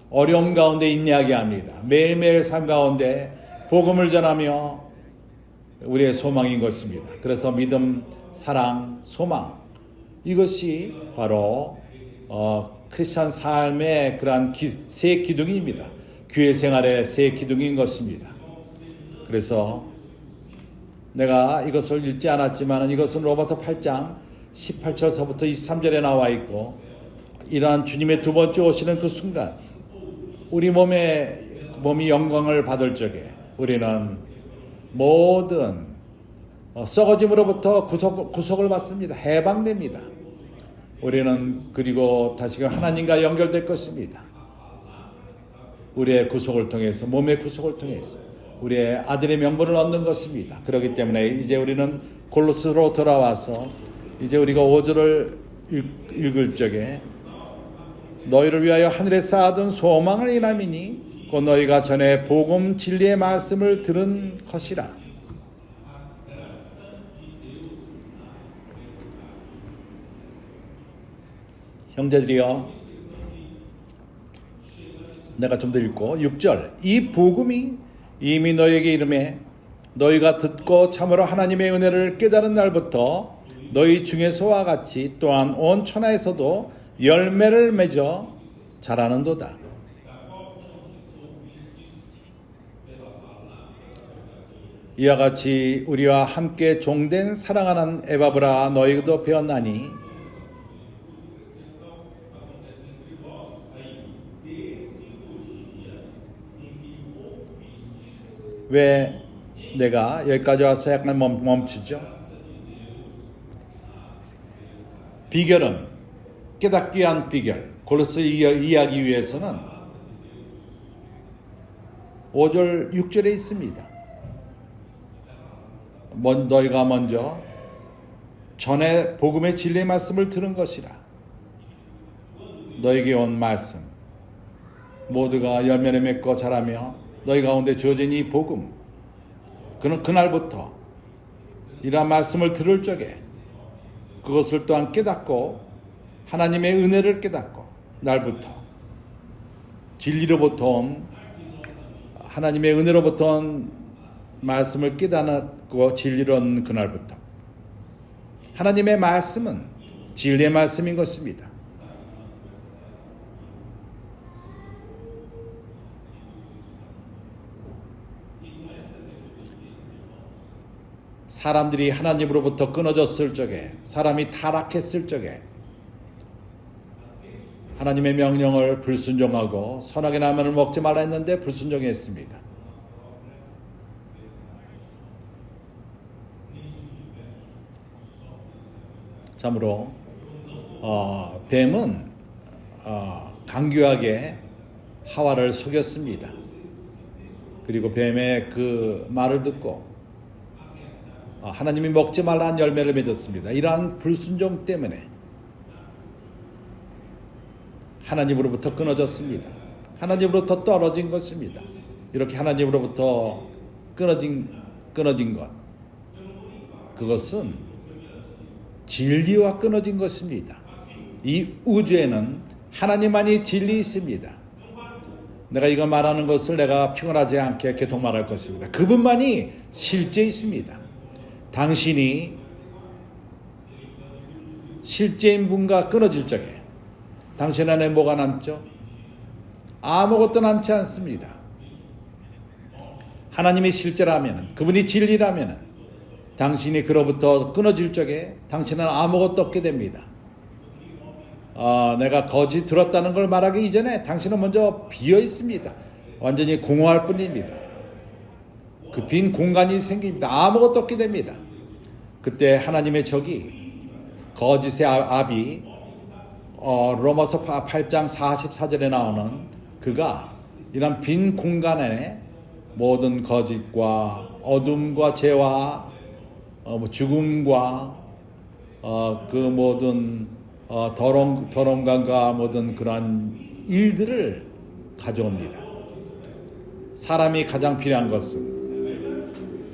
어려움 가운데 인내하게 합니다. 매일매일 삶 가운데 복음을 전하며 우리의 소망인 것입니다. 그래서 믿음, 사랑, 소망, 이것이 바로 크리스찬 삶의 그러한 새 기둥입니다. 교회 생활의 새 기둥인 것입니다. 그래서 내가 이것을 읽지 않았지만 이것은 로마서 8장 18절서부터 23절에 나와 있고, 이러한 주님의 두 번째 오시는 그 순간 우리 몸이 영광을 받을 적에 우리는 모든 썩어짐으로부터 구속을 받습니다. 해방됩니다. 우리는 그리고 다시금 하나님과 연결될 것입니다. 우리의 구속을 통해서, 몸의 구속을 통해서 우리의 아들의 명분을 얻는 것입니다. 그렇기 때문에 이제 우리는 골로새로 돌아와서 이제 우리가 5절을 읽을 적에 너희를 위하여 하늘에 쌓아둔 소망을 인함이니 곧 너희가 전에 복음 진리의 말씀을 들은 것이라. 형제들이여, 내가 좀 더 읽고 6절, 이 복음이 이미 너희에게 이름에 너희가 듣고 참으로 하나님의 은혜를 깨달은 날부터 너희 중에서와 같이 또한 온 천하에서도 열매를 맺어 자라는도다. 이와 같이 우리와 함께 종된 사랑하는 에바브라 너희도 배웠나니 왜 내가 여기까지 와서 약간 멈추죠? 비결은, 깨닫기 위한 비결, 골로새 이해하기 위해서는 5절 6절에 있습니다. 너희가 먼저 전에 복음의 진리의 말씀을 들은 것이라. 너에게 온 말씀 모두가 열매를 맺고 자라며 너희 가운데 주어진 이 복음, 그날부터 이러한 말씀을 들을 적에 그것을 또한 깨닫고 하나님의 은혜를 깨닫고 날부터 진리로부터 온 하나님의 은혜로부터 온 말씀을 깨닫고 진리로 온 그날부터 하나님의 말씀은 진리의 말씀인 것입니다. 사람들이 하나님으로부터 끊어졌을 적에, 사람이 타락했을 적에 하나님의 명령을 불순종하고 선악의 나무를 먹지 말라 했는데 불순종했습니다. 참으로 뱀은 강교하게 하와를 속였습니다. 그리고 뱀의 그 말을 듣고 하나님이 먹지 말라는 열매를 맺었습니다. 이러한 불순종 때문에 하나님으로부터 끊어졌습니다. 하나님으로부터 떨어진 것입니다. 이렇게 하나님으로부터 끊어진 것, 그것은 진리와 끊어진 것입니다. 이 우주에는 하나님만이 진리 있습니다. 내가 이거 말하는 것을 내가 피곤하지 않게 계속 말할 것입니다. 그분만이 실제 있습니다. 당신이 실제인 분과 끊어질 적에 당신 안에 뭐가 남죠? 아무것도 남지 않습니다. 하나님이 실제라면, 그분이 진리라면 당신이 그로부터 끊어질 적에 당신은 아무것도 없게 됩니다. 내가 거짓 들었다는 걸 말하기 이전에 당신은 먼저 비어 있습니다. 완전히 공허할 뿐입니다. 그 빈 공간이 생깁니다. 아무것도 없게 됩니다. 그때 하나님의 적이 거짓의 압이 로마서 8장 44절에 나오는 그가 이런 빈 공간에 모든 거짓과 어둠과 죄와 죽음과 그 모든 더러움과 모든 그러한 일들을 가져옵니다. 사람이 가장 필요한 것은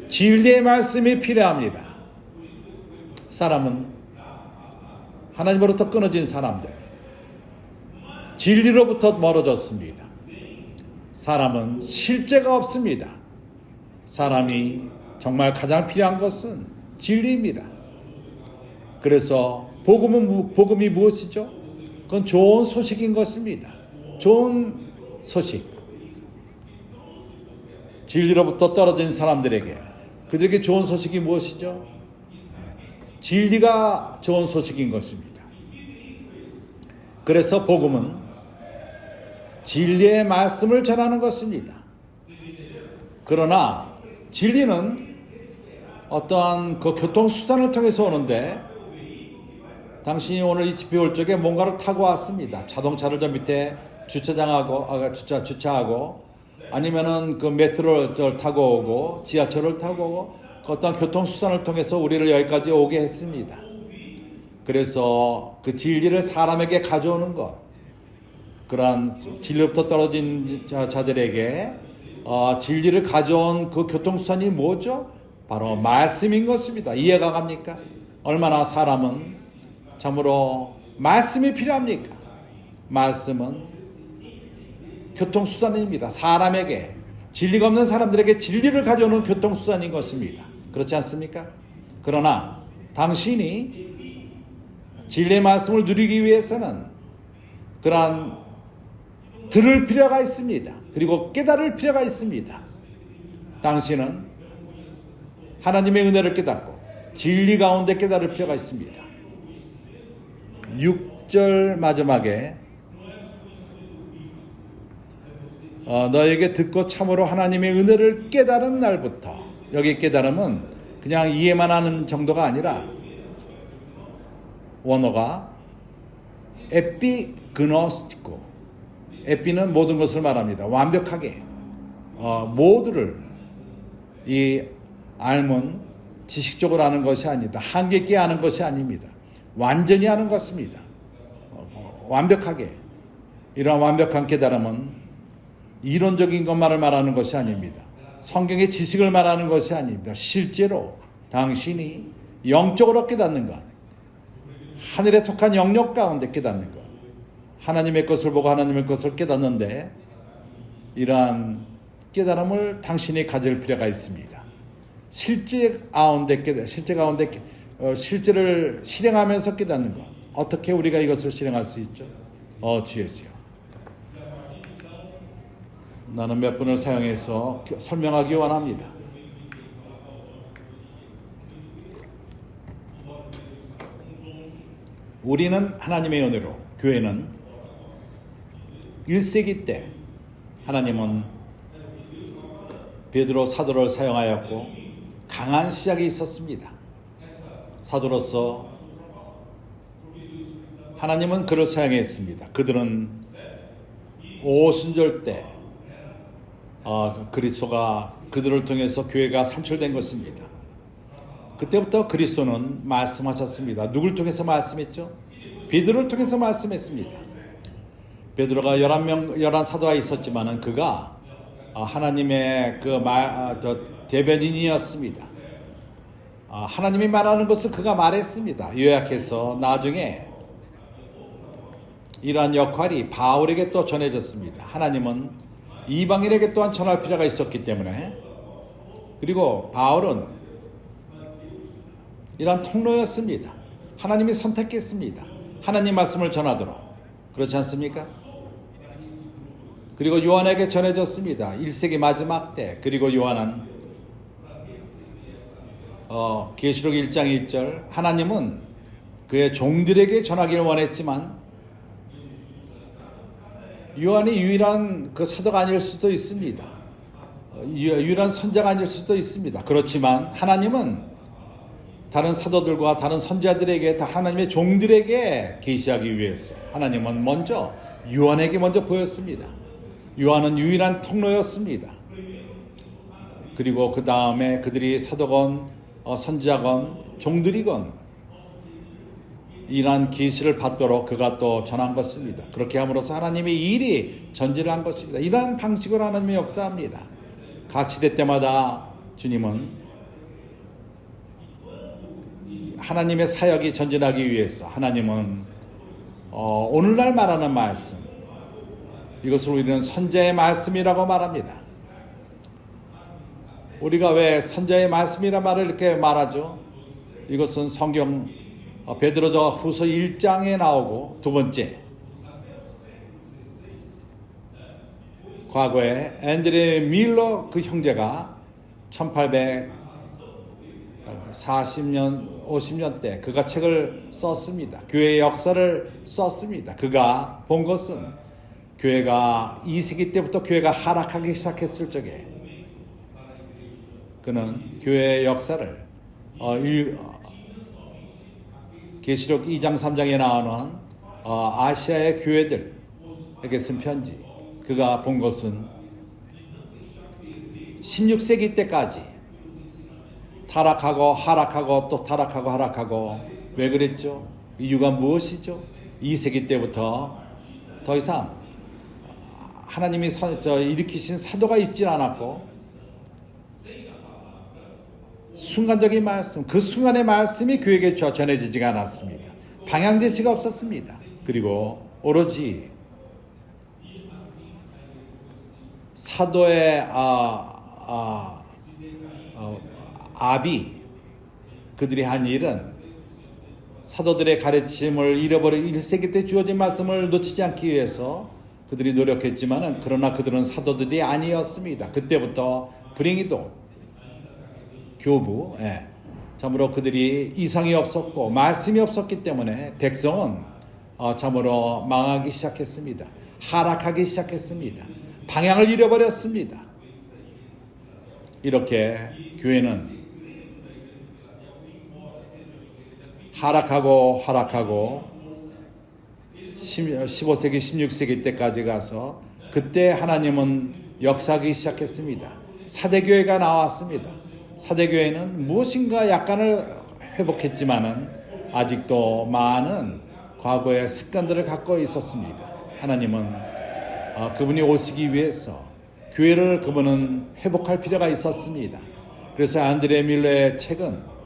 진리의 말씀이 필요합니다. 사람은 하나님으로부터 끊어진 사람들, 진리로부터 멀어졌습니다. 사람은 실제가 없습니다. 사람이 정말 가장 필요한 것은 진리입니다. 그래서 복음이 무엇이죠? 그건 좋은 소식인 것입니다. 좋은 소식. 진리로부터 떨어진 사람들에게 그들에게 좋은 소식이 무엇이죠? 진리가 좋은 소식인 것입니다. 그래서 복음은 진리의 말씀을 전하는 것입니다. 그러나 진리는 어떠한 그 교통수단을 통해서 오는데, 당신이 오늘 이 집회 올 적에 뭔가를 타고 왔습니다. 자동차를 저 밑에 주차하고 아니면은 그 메트로를 타고 오고 지하철을 타고 오고 그 어떤 교통수단을 통해서 우리를 여기까지 오게 했습니다. 그래서 그 진리를 사람에게 가져오는 것, 그러한 진리로부터 떨어진 자들에게 진리를 가져온 그 교통수단이 뭐죠? 바로 말씀인 것입니다. 이해가 갑니까? 얼마나 사람은 참으로 말씀이 필요합니까? 말씀은 교통수단입니다. 사람에게, 진리가 없는 사람들에게 진리를 가져오는 교통수단인 것입니다. 그렇지 않습니까? 그러나 당신이 진리의 말씀을 누리기 위해서는 그러한 들을 필요가 있습니다. 그리고 깨달을 필요가 있습니다. 당신은 하나님의 은혜를 깨닫고 진리 가운데 깨달을 필요가 있습니다. 6절 마지막에 너에게 듣고 참으로 하나님의 은혜를 깨달은 날부터, 여기 깨달음은 그냥 이해만 하는 정도가 아니라 원어가 에피그노스티코, 에피는 모든 것을 말합니다. 완벽하게 모두를 이 알면 지식적으로 아는 것이 아니다. 한계 있게 아는 것이 아닙니다. 완전히 아는 것입니다. 완벽하게. 이러한 완벽한 깨달음은 이론적인 것만을 말하는 것이 아닙니다. 성경의 지식을 말하는 것이 아닙니다. 실제로 당신이 영적으로 깨닫는 것, 하늘에 속한 영역 가운데 깨닫는 것, 하나님의 것을 보고 하나님의 것을 깨닫는데, 이러한 깨달음을 당신이 가질 필요가 있습니다. 실제 가운데 실제를 실행하면서 깨닫는 것. 어떻게 우리가 이것을 실행할 수 있죠? 주예수요, 나는 몇 분을 사용해서 설명하기 원합니다. 우리는 하나님의 은혜로 교회는 1세기 때 하나님은 베드로 사도를 사용하였고 강한 시작이 있었습니다. 사도로서 하나님은 그를 사용했습니다. 그들은 오순절 때 그리스도가 그들을 통해서 교회가 산출된 것입니다. 그때부터 그리스도는 말씀하셨습니다. 누굴 통해서 말씀했죠? 베드로를 통해서 말씀했습니다. 베드로가 11사도가 있었지만은 그가 하나님의 대변인이었습니다. 하나님이 말하는 것을 그가 말했습니다. 요약해서 나중에 이러한 역할이 바울에게 또 전해졌습니다. 하나님은 이방인에게 또한 전할 필요가 있었기 때문에, 그리고 바울은 이러한 통로였습니다. 하나님이 선택했습니다. 하나님 말씀을 전하도록. 그렇지 않습니까? 그리고 요한에게 전해졌습니다. 1세기 마지막 때. 그리고 요한은 계시록 1장 1절 하나님은 그의 종들에게 전하기를 원했지만 요한이 유일한 그 사도가 아닐 수도 있습니다. 유일한 선자가 아닐 수도 있습니다. 그렇지만 하나님은 다른 사도들과 다른 선자들에게, 하나님의 종들에게 계시하기 위해서 하나님은 먼저 요한에게 먼저 보였습니다. 요한은 유일한 통로였습니다. 그리고 그 다음에 그들이 사도건 선지자건 종들이건 이러한 계시를 받도록 그가 또 전한 것입니다. 그렇게 함으로써 하나님의 일이 전진을 한 것입니다. 이러한 방식으로 하나님의 역사합니다. 각 시대 때마다 주님은 하나님의 사역이 전진하기 위해서 하나님은 오늘날 말하는 말씀, 이것을 우리는 선자의 말씀이라고 말합니다. 우리가 왜 선자의 말씀이라는 말을 이렇게 말하죠? 이것은 성경 베드로 후서 1장에 나오고, 두 번째, 과거에 앤드레 밀러 그 형제가 1840년, 50년 때 그가 책을 썼습니다. 교회의 역사를 썼습니다. 그가 본 것은 교회가 2세기 때부터 교회가 하락하기 시작했을 적에 그는 교회의 역사를 계시록 2장 3장에 나오는 아시아의 교회들에게 쓴 편지, 그가 본 것은 16세기 때까지 타락하고 하락하고 또 타락하고 하락하고. 왜 그랬죠? 이유가 무엇이죠? 2세기 때부터 더 이상 하나님이 일으키신 사도가 있질 않았고, 순간적인 말씀, 그 순간의 말씀이 교회에게 전해지지가 않았습니다. 방향제시가 없었습니다. 그리고 오로지 사도의 아비, 그들이 한 일은 사도들의 가르침을 잃어버린 1세기 때 주어진 말씀을 놓치지 않기 위해서 그들이 노력했지만은, 그러나 그들은 사도들이 아니었습니다. 그때부터 불행히도 교부, 참으로 그들이 이상이 없었고 말씀이 없었기 때문에 백성은 참으로 망하기 시작했습니다. 하락하기 시작했습니다. 방향을 잃어버렸습니다. 이렇게 교회는 하락하고 15세기, 16세기 때까지 가서 그때 하나님은 역사하기 시작했습니다. 사대교회가 나왔습니다. 사대교회는 무엇인가 약간을 회복했지만은 아직도 많은 과거의 습관들을 갖고 있었습니다. 하나님은 그분이 오시기 위해서 교회를 그분은 회복할 필요가 있었습니다. 그래서 안드레 밀러의 책은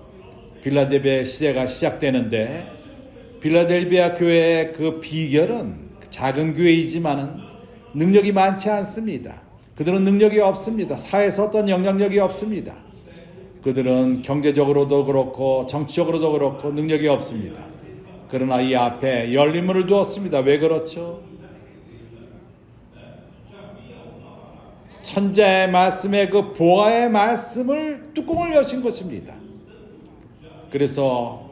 빌라델비아 시대가 시작되는데, 빌라델비아 교회의 그 비결은 작은 교회이지만은 능력이 많지 않습니다. 그들은 능력이 없습니다. 사회에서 어떤 영향력이 없습니다. 그들은 경제적으로도 그렇고 정치적으로도 그렇고 능력이 없습니다. 그러나 이 앞에 열린문을 두었습니다. 왜 그렇죠? 선자의 말씀에 그 보아의 말씀을 뚜껑을 여신 것입니다. 그래서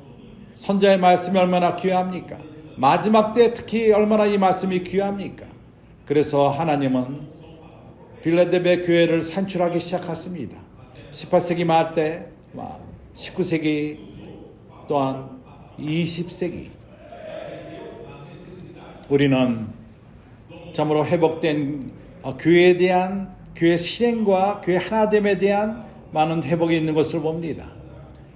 선자의 말씀이 얼마나 귀합니까? 마지막 때 특히 얼마나 이 말씀이 귀합니까? 그래서 하나님은 빌라델비아 교회를 산출하기 시작했습니다. 18세기 말 때, 19세기 또한 20세기 우리는 참으로 회복된 교회에 대한 교회 실행과 교회 하나됨에 대한 많은 회복이 있는 것을 봅니다.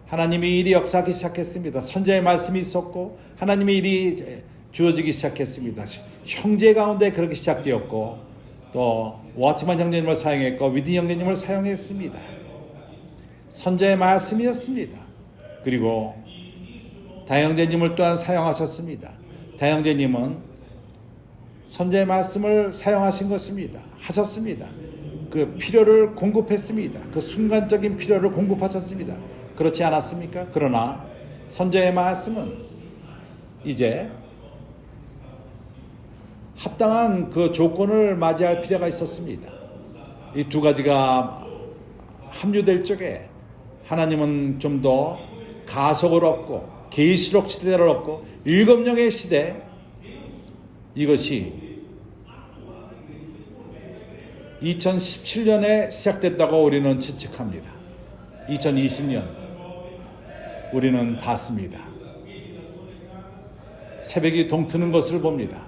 하나님의 일이 역사하기 시작했습니다. 선자의 말씀이 있었고 하나님의 일이 주어지기 시작했습니다. 형제 가운데 그렇게 시작되었고 또 워치만 형제님을 사용했고 위디 형제님을 사용했습니다. 선자의 말씀이었습니다. 그리고 다형제님을 또한 사용하셨습니다. 다형제님은 선자의 말씀을 사용하신 것입니다. 하셨습니다. 그 필요를 공급했습니다. 그 순간적인 필요를 공급하셨습니다. 그렇지 않았습니까? 그러나 선자의 말씀은 이제 합당한 그 조건을 맞이할 필요가 있었습니다. 이 두 가지가 합류될 적에 하나님은 좀 더 가속을 얻고 계시록 시대를 얻고 일검령의 시대, 이것이 2017년에 시작됐다고 우리는 추측합니다. 2020년 우리는 봤습니다. 새벽이 동트는 것을 봅니다.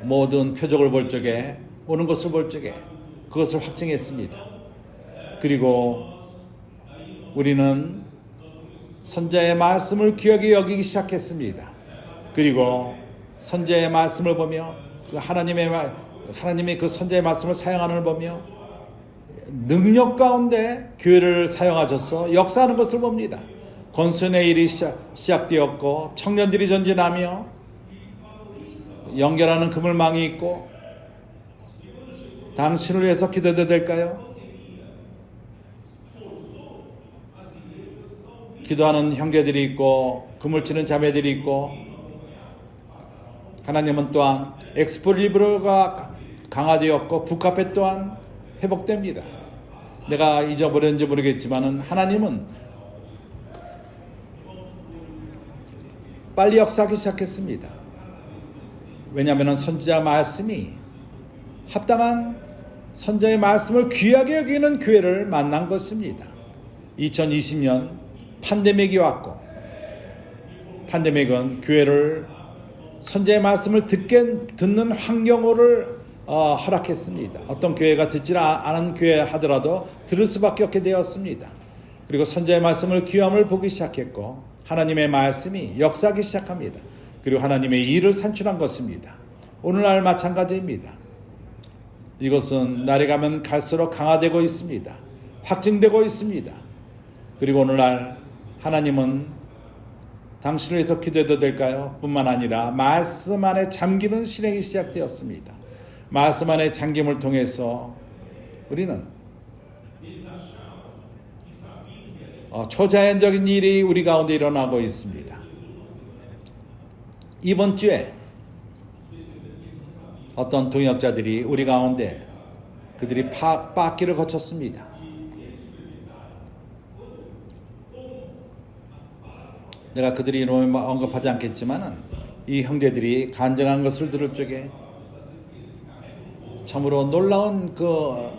모든 표적을 볼 적에, 오는 것을 볼 적에 그것을 확증했습니다. 그리고 우리는 선자의 말씀을 귀하게 여기기 시작했습니다. 그리고 선자의 말씀을 보며 그 하나님의 그 선자의 말씀을 사용하는 걸 보며 능력 가운데 교회를 사용하셔서 역사하는 것을 봅니다. 권순의 일이 시작되었고 청년들이 전진하며 연결하는 그물망이 있고 당신을 위해서 기도해도 될까요? 기도하는 형제들이 있고 그물치는 자매들이 있고 하나님은 또한 엑스폴리브로가 강화되었고 북카페 또한 회복됩니다. 내가 잊어버렸는지 모르겠지만 하나님은 빨리 역사하기 시작했습니다. 왜냐하면 선지자 말씀이 합당한 선자의 말씀을 귀하게 여기는 교회를 만난 것입니다. 2020년 팬데믹이 왔고 팬데믹은 교회를 선자의 말씀을 듣는 환경을 허락했습니다. 어떤 교회가 듣지 않은 교회 하더라도 들을 수밖에 없게 되었습니다. 그리고 선자의 말씀을 귀함을 보기 시작했고 하나님의 말씀이 역사하기 시작합니다. 그리고 하나님의 일을 산출한 것입니다. 오늘날 마찬가지입니다. 이것은 날이 가면 갈수록 강화되고 있습니다. 확증되고 있습니다. 그리고 오늘날 하나님은 당신을 위해서 기도해도 될까요? 뿐만 아니라 말씀 안에 잠기는 실행이 시작되었습니다. 말씀 안에 잠김을 통해서 우리는 초자연적인 일이 우리 가운데 일어나고 있습니다. 이번 주에 어떤 동역자들이 우리 가운데 그들이 빻기를 거쳤습니다. 내가 그들이 이름을 언급하지 않겠지만은 이 형제들이 간증한 것을 들을 적에 참으로 놀라운 그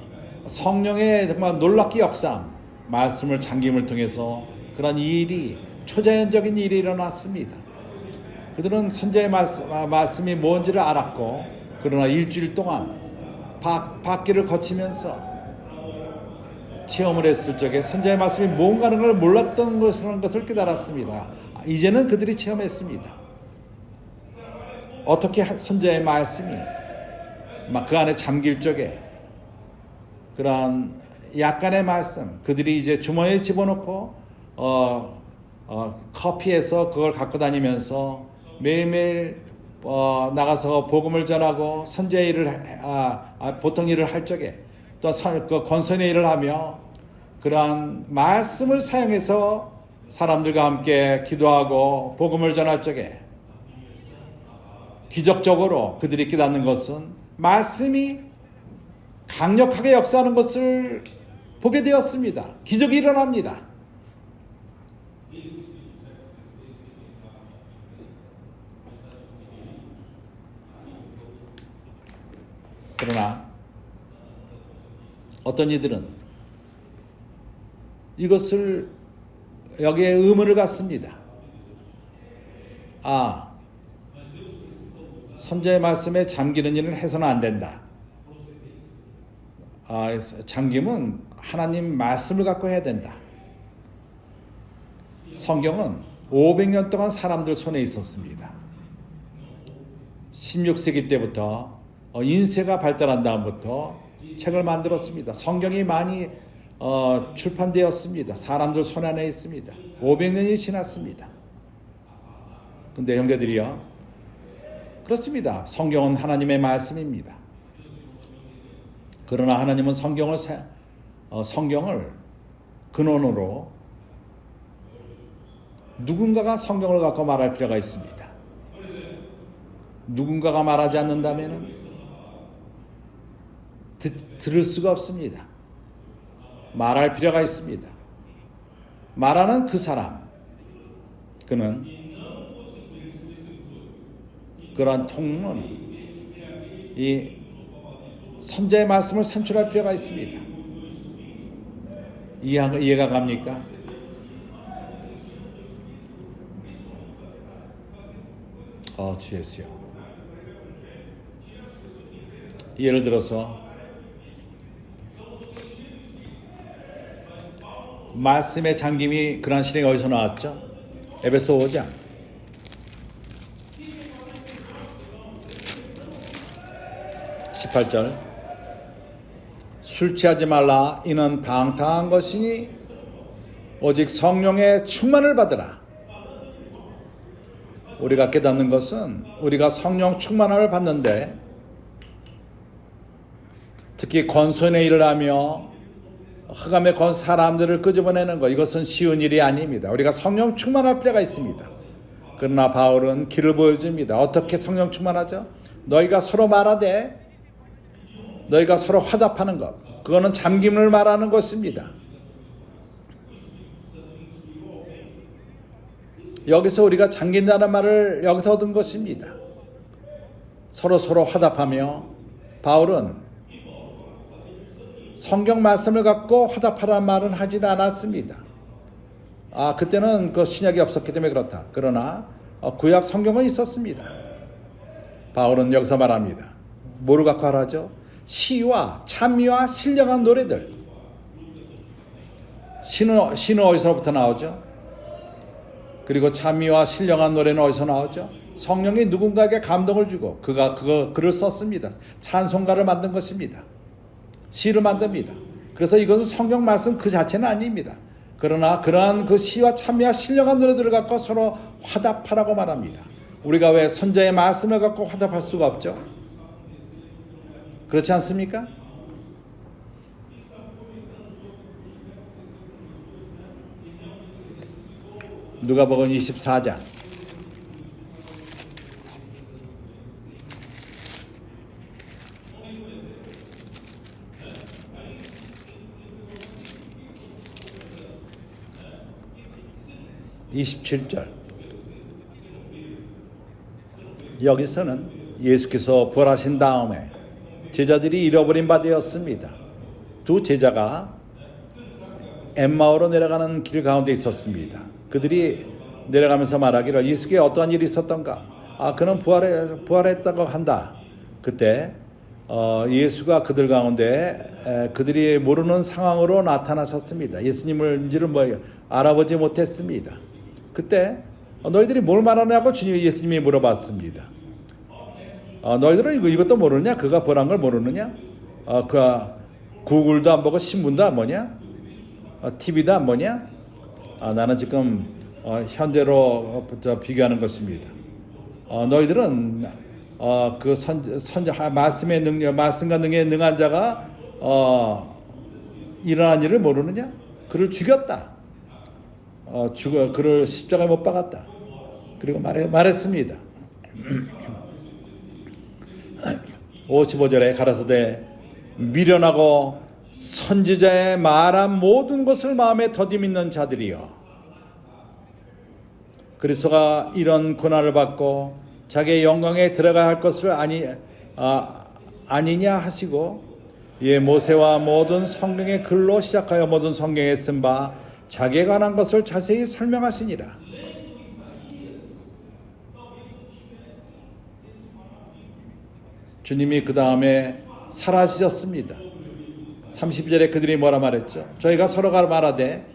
성령의 정말 놀랍게 역사함, 말씀을 잠김을 통해서 그런 일이 초자연적인 일이 일어났습니다. 그들은 선자의 말씀이 뭔지를 알았고 그러나 일주일 동안 빻기를 거치면서 체험을 했을 적에 선자의 말씀이 뭔가라는 걸 몰랐던 것을 깨달았습니다. 이제는 그들이 체험했습니다. 어떻게 선자의 말씀이 그 안에 잠길 적에 그러한 약간의 말씀, 그들이 이제 주머니에 집어넣고 커피에서 그걸 갖고 다니면서 매일매일 나가서 복음을 전하고 선지의 일을 보통 일을 할 적에 또 그 권선의 일을 하며 그러한 말씀을 사용해서 사람들과 함께 기도하고 복음을 전할 적에 기적적으로 그들이 깨닫는 것은 말씀이 강력하게 역사하는 것을 보게 되었습니다. 기적이 일어납니다. 그러나 어떤 이들은 이것을 여기에 의문을 갖습니다. 선지자의 말씀에 잠기는 일을 해서는 안 된다. 잠김은 하나님 말씀을 갖고 해야 된다. 성경은 500년 동안 사람들 손에 있었습니다. 16세기 때부터 인쇄가 발달한 다음부터 책을 만들었습니다. 성경이 많이 출판되었습니다. 사람들 손 안에 있습니다. 500년이 지났습니다. 근데 형제들이요, 그렇습니다. 성경은 하나님의 말씀입니다. 그러나 하나님은 성경을 근원으로 누군가가 성경을 갖고 말할 필요가 있습니다. 누군가가 말하지 않는다면 들을 수가 없습니다. 말할 필요가 있습니다. 말하는 그 사람, 그는 그러한 통로는 이 선지자의 말씀을 산출할 필요가 있습니다. 이해가 갑니까? 주였어요. 예를 들어서 말씀의 잠김이 그런 실행이 어디서 나왔죠? 에베소 5장 18절, 술 취하지 말라. 이는 방탕한 것이니 오직 성령의 충만을 받으라. 우리가 깨닫는 것은 우리가 성령 충만함을 받는데, 특히 권선의 일을 하며 흑암의 건 사람들을 끄집어내는 것, 이것은 쉬운 일이 아닙니다. 우리가 성령 충만할 필요가 있습니다. 그러나 바울은 길을 보여줍니다. 어떻게 성령 충만하죠? 너희가 서로 말하되, 너희가 서로 화답하는 것, 그거는 잠김을 말하는 것입니다. 여기서 우리가 잠긴다는 말을 여기서 얻은 것입니다. 서로 화답하며, 바울은 성경 말씀을 갖고 화답하라는 말은 하지 않았습니다. 그때는 그 신약이 없었기 때문에 그렇다. 그러나 구약 성경은 있었습니다. 바울은 여기서 말합니다. 뭐를 갖고 하라죠? 시와 찬미와 신령한 노래들. 시는 어디서부터 나오죠? 그리고 찬미와 신령한 노래는 어디서 나오죠? 성령이 누군가에게 감동을 주고 그가 글을 썼습니다. 찬송가를 만든 것입니다. 시를 만듭니다. 그래서 이것은 성경 말씀 그 자체는 아닙니다. 그러나 그러한 그 시와 찬미와 신령한 노래들을 갖고 서로 화답하라고 말합니다. 우리가 왜 선지자의 말씀을 갖고 화답할 수가 없죠? 그렇지 않습니까? 누가복음 24장 27절, 여기서는 예수께서 부활하신 다음에 제자들이 잃어버린 바 되었습니다. 두 제자가 엠마오로 내려가는 길 가운데 있었습니다. 그들이 내려가면서 말하기를, 예수께 어떠한 일이 있었던가? 그는 부활했다고 한다. 그때 예수가 그들 가운데 그들이 모르는 상황으로 나타나셨습니다. 예수님을지를 알아보지 못했습니다. 그때 너희들이 뭘 말하냐고 예수님이 물어봤습니다. 너희들은 이것도 모르느냐? 그가 부활한 걸 모르느냐? 구글도 안 보고 신문도 안 보냐? TV도 안 보냐? 나는 지금 현대로 비교하는 것입니다. 너희들은 그 말씀의 능력, 말씀과 능에 능한 자가 일어난 일을 모르느냐? 그를 죽였다. 그를 십자가에 못 박았다. 그리고 말했습니다. 55절에 가라사대, 미련하고 선지자의 말한 모든 것을 마음에 더디 믿는 자들이여, 그리스도가 이런 고난을 받고 자기의 영광에 들어가야 할 것을 아니냐 하시고 이에 모세와 모든 성경의 글로 시작하여 모든 성경에 쓴 바 자기에 관한 것을 자세히 설명하시니라. 주님이 그 다음에 사라지셨습니다. 32절에 그들이 뭐라 말했죠? 저희가 서로가 말하되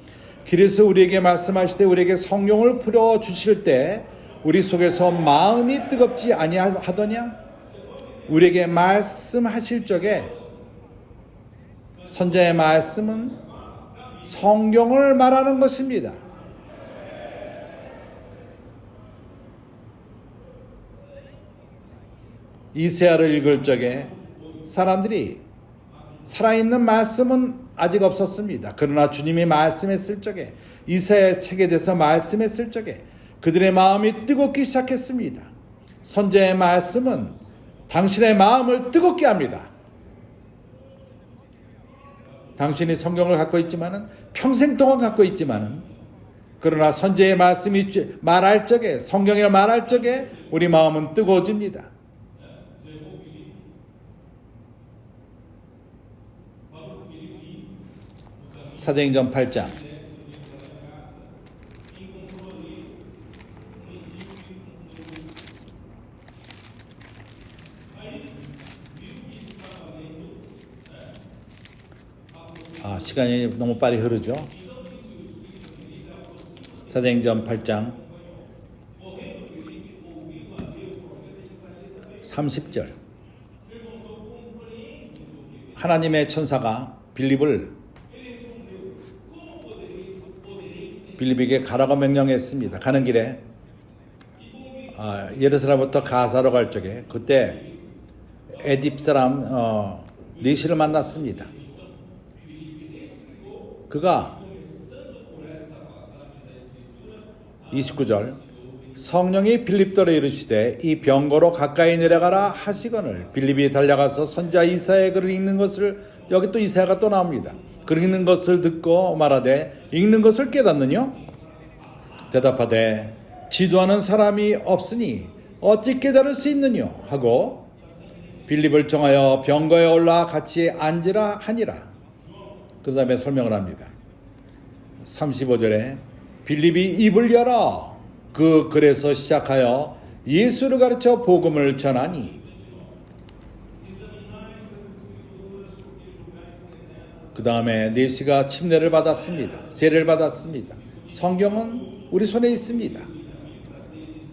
길에서 우리에게 말씀하실 때 우리에게 성령을 풀어주실 때 우리 속에서 마음이 뜨겁지 아니하더냐? 우리에게 말씀하실 적에 선자의 말씀은 성경을 말하는 것입니다. 이사야를 읽을 적에 사람들이 살아있는 말씀은 아직 없었습니다. 그러나 주님이 말씀했을 적에 이사야 책에 대해서 말씀했을 적에 그들의 마음이 뜨겁기 시작했습니다. 선자의 말씀은 당신의 마음을 뜨겁게 합니다. 당신이 성경을 갖고 있지만은 평생 동안 갖고 있지만은 그러나 선자의 말씀이 말할 적에 성경을 말할 적에 우리 마음은 뜨거워집니다. 사도행전 8장 시간이 너무 빨리 흐르죠. 사도행전 8장 30절 하나님의 천사가 빌립에게 가라고 명령했습니다. 가는 길에 예루살렘부터 가사로 갈 적에 그때 에딥 사람 니시를 만났습니다. 그가 29절 성령이 빌립더러 이르시되 이 병거로 가까이 내려가라 하시거늘 빌립이 달려가서 선자 이사야의 글을 읽는 것을 여기 또 이사야가 또 나옵니다. 글 읽는 것을 듣고 말하되 읽는 것을 깨닫느냐? 대답하되 지도하는 사람이 없으니 어찌 깨달을 수 있느냐 하고 빌립을 정하여 병거에 올라 같이 앉으라 하니라. 그 다음에 설명을 합니다. 35절에 빌립이 입을 열어 그 글에서 시작하여 예수를 가르쳐 복음을 전하니 그 다음에 네시가 침례를 받았습니다. 세례를 받았습니다. 성경은 우리 손에 있습니다.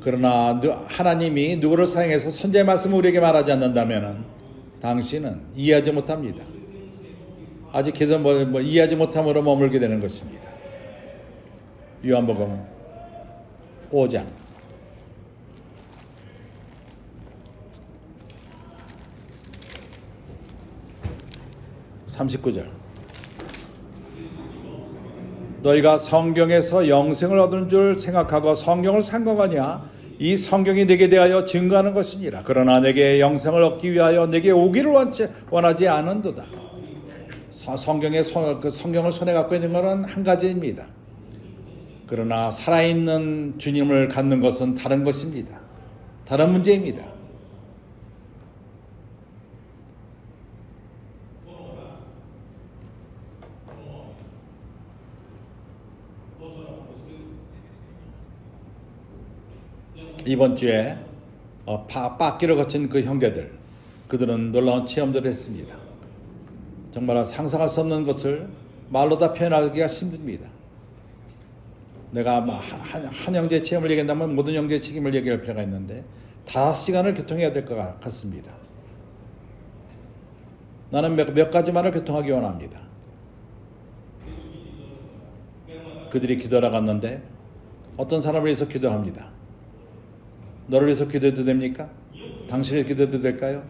그러나 하나님이 누구를 사용해서 선지의 말씀을 우리에게 말하지 않는다면 당신은 이해하지 못합니다. 아직 계속 이해하지 못함으로 머물게 되는 것입니다. 요한복음 5장 39절 너희가 성경에서 영생을 얻은 줄 생각하고 성경을 상고하냐? 이 성경이 내게 대하여 증거하는 것이니라. 그러나 내게 영생을 얻기 위하여 내게 오기를 원하지 않은도다. 성경을 손에 갖고 있는 것은 한 가지입니다. 그러나 살아있는 주님을 갖는 것은 다른 것입니다. 다른 문제입니다. 이번 주에 빡기를 거친 그 형제들, 그들은 놀라운 체험들을 했습니다. 정말 상상할 수 없는 것을 말로 다 표현하기가 힘듭니다. 내가 한 형제의 체험을 얘기한다면 모든 형제의 책임을 얘기할 필요가 있는데 5시간을 교통해야 될 것 같습니다. 나는 몇 가지만을 교통하기 원합니다. 그들이 기도하러 갔는데 어떤 사람을 위해서 기도합니다. 너를 위해서 기도해도 됩니까? 당신을 기도해도 될까요?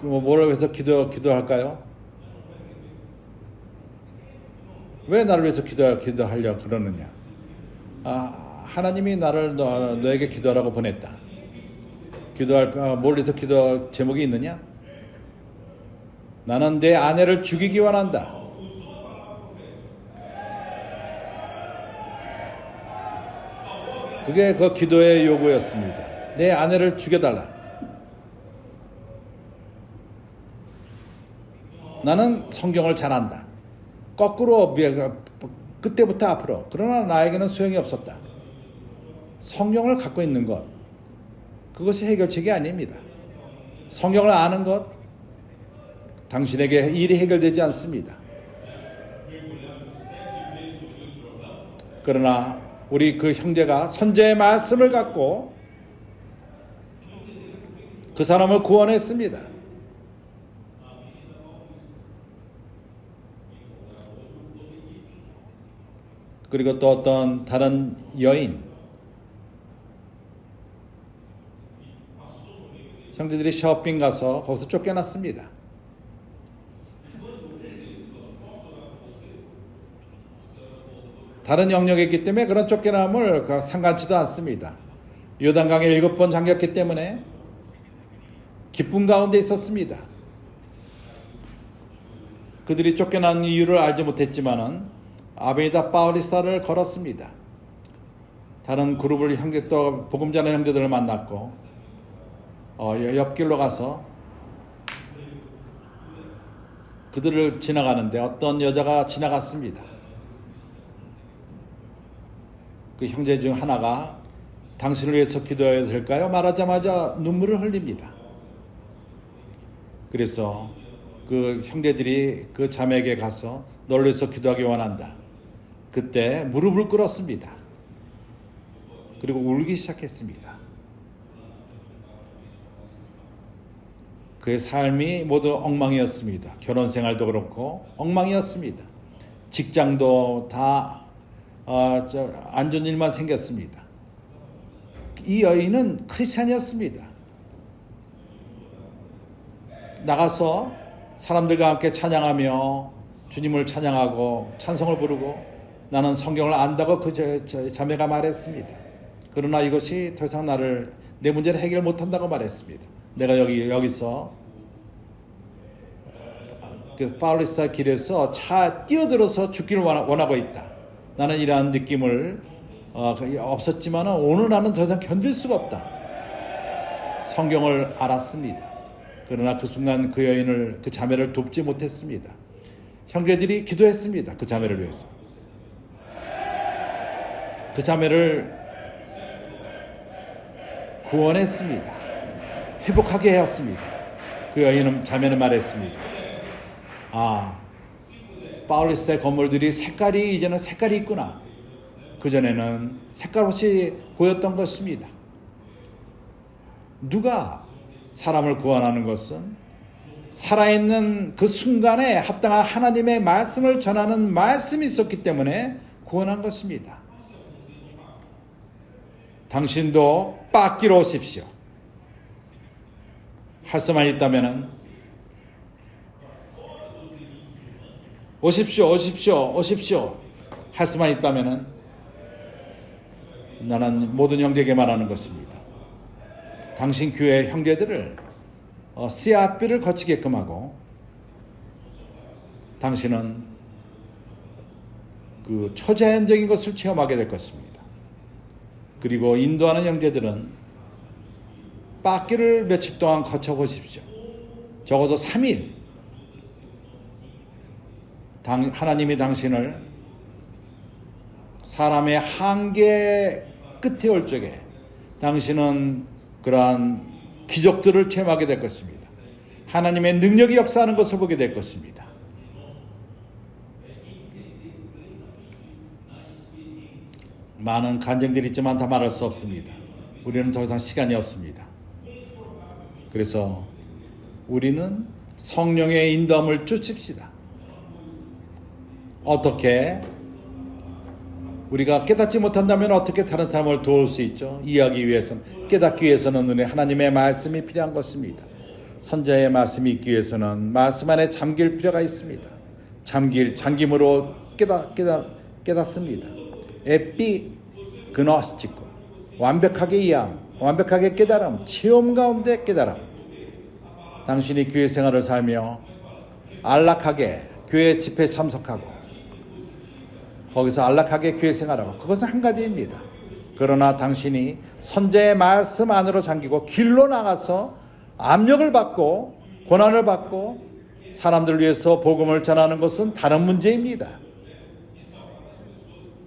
뭐를 위해서 기도할까요? 왜 나를 위해서 기도하려고 그러느냐? 하나님이 나를 너에게 기도하라고 보냈다. 뭘 위해서 기도 제목이 있느냐? 나는 내 아내를 죽이기 원한다. 그게 그 기도의 요구였습니다. 내 아내를 죽여달라. 나는 성경을 잘 안다. 거꾸로 그때부터 앞으로. 그러나 나에게는 소용이 없었다. 성경을 갖고 있는 것, 그것이 해결책이 아닙니다. 성경을 아는 것, 당신에게 일이 해결되지 않습니다. 그러나 우리 그 형제가 선지자의 말씀을 갖고 그 사람을 구원했습니다. 그리고 또 어떤 다른 여인, 형제들이 쇼핑 가서 거기서 쫓겨났습니다. 다른 영역에 있기 때문에 그런 쫓겨남을 상관치도 않습니다. 요단강에 7번 잠겼기 때문에 기쁨 가운데 있었습니다. 그들이 쫓겨난 이유를 알지 못했지만은 아베이다 바울리사를 걸었습니다. 다른 그룹을 또 복음 전하는 형제들을 만났고 옆길로 가서 그들을 지나가는데 어떤 여자가 지나갔습니다. 그 형제 중 하나가 당신을 위해서 기도해야 될까요? 말하자마자 눈물을 흘립니다. 그래서 그 형제들이 그 자매에게 가서 너를 위해서 기도하기 원한다. 그때 무릎을 꿇었습니다. 그리고 울기 시작했습니다. 그의 삶이 모두 엉망이었습니다. 결혼 생활도 그렇고 엉망이었습니다. 직장도 다 안 좋은 일만 생겼습니다. 이 여인은 크리스찬이었습니다. 나가서 사람들과 함께 찬양하며 주님을 찬양하고 찬송을 부르고 나는 성경을 안다고 그 자매가 말했습니다. 그러나 이것이 더 이상 내 문제를 해결 못한다고 말했습니다. 내가 여기서 바울리사 길에서 차 뛰어들어서 죽기를 원하고 있다. 나는 이러한 느낌을 없었지만 오늘 나는 더 이상 견딜 수가 없다. 성경을 알았습니다. 그러나 그 순간 그 여인을, 그 자매를 돕지 못했습니다. 형제들이 기도했습니다. 그 자매를 위해서. 그 자매를 구원했습니다. 회복하게 하였습니다. 그 자매는 말했습니다. 바울리스의 건물들이 이제는 색깔이 있구나. 그전에는 색깔 없이 보였던 것입니다. 누가 사람을 구원하는 것은 살아있는 그 순간에 합당한 하나님의 말씀을 전하는 말씀이 있었기 때문에 구원한 것입니다. 당신도 빻기로 오십시오. 할 수만 있다면은 오십시오. 할 수만 있다면은 나는 모든 형제에게 말하는 것입니다. 당신 교회 형제들을 씨앗비를 거치게끔 하고 당신은 그 초자연적인 것을 체험하게 될 것입니다. 그리고 인도하는 형제들은 빻기를 며칠 동안 거쳐보십시오. 적어도 3일. 하나님이 당신을 사람의 한계 끝에 올 적에 당신은 그러한 기적들을 체험하게 될 것입니다. 하나님의 능력이 역사하는 것을 보게 될 것입니다. 많은 간증들이 있지만 다 말할 수 없습니다. 우리는 더 이상 시간이 없습니다. 그래서 우리는 성령의 인도함을 쫓읍시다. 어떻게 우리가 깨닫지 못한다면 어떻게 다른 사람을 도울 수 있죠? 이해하기 위해서는, 깨닫기 위해서는 우리 하나님의 말씀이 필요한 것입니다. 선지자의 말씀이 있기 위해서는 말씀 안에 잠길 필요가 있습니다. 잠김으로 깨닫습니다. 에피그노스티코, 완벽하게 이해함, 완벽하게 깨달음, 체험 가운데 깨달음. 당신이 교회 생활을 살며 안락하게 교회 집회에 참석하고 거기서 안락하게 교회 생활하고, 그것은 한 가지입니다. 그러나 당신이 선지자의 말씀 안으로 잠기고 길로 나가서 압력을 받고 고난을 받고 사람들을 위해서 복음을 전하는 것은 다른 문제입니다.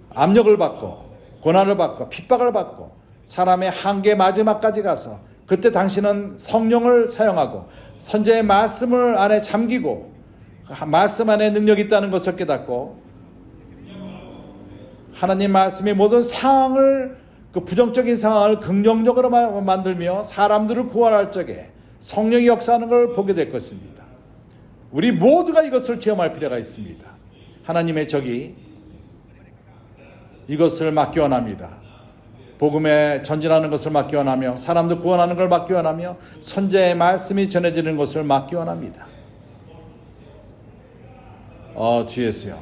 압력을 받고 고난을 받고 핍박을 받고 사람의 한계 마지막까지 가서 그때 당신은 성령을 사용하고 선지자의 말씀을 안에 잠기고 말씀 안에 능력이 있다는 것을 깨닫고 하나님 말씀이 모든 상황을 그 부정적인 상황을 긍정적으로 만들며 사람들을 구원할 적에 성령이 역사하는 걸 보게 될 것입니다. 우리 모두가 이것을 체험할 필요가 있습니다. 하나님의 적이 이것을 막기 원합니다. 복음에 전진하는 것을 막기 원하며 사람들 구원하는 걸 막기 원하며 선지자의 말씀이 전해지는 것을 막기 원합니다. 주 예수여,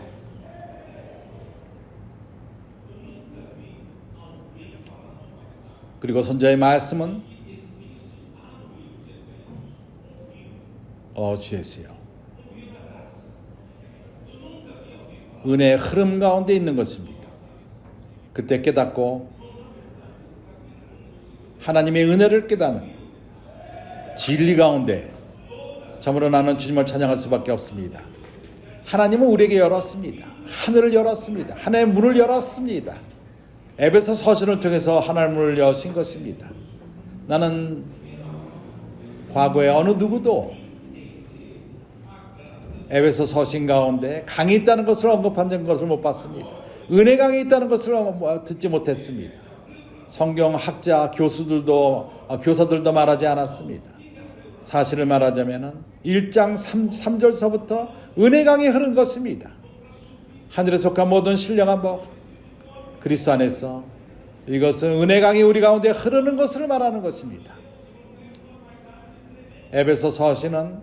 그리고 선지자의 말씀은 주 예수여, 은혜의 흐름 가운데 있는 것입니다. 그때 깨닫고 하나님의 은혜를 깨닫는 진리 가운데 참으로 나는 주님을 찬양할 수밖에 없습니다. 하나님은 우리에게 열었습니다. 하늘을 열었습니다. 하나님의 문을 열었습니다. 에베소 서신을 통해서 하나님의 문을 여신 것입니다. 나는 과거에 어느 누구도 에베소 서신 가운데 강이 있다는 것을 언급한 것을 못 봤습니다. 은혜 강이 있다는 것을 듣지 못했습니다. 성경 학자 교사들도 말하지 않았습니다. 사실을 말하자면 1장 3절서부터 은혜 강이 흐른 것입니다. 하늘에 속한 모든 신령한 법 그리스도 안에서 이것은 은혜 강이 우리 가운데 흐르는 것을 말하는 것입니다. 에베소 서신은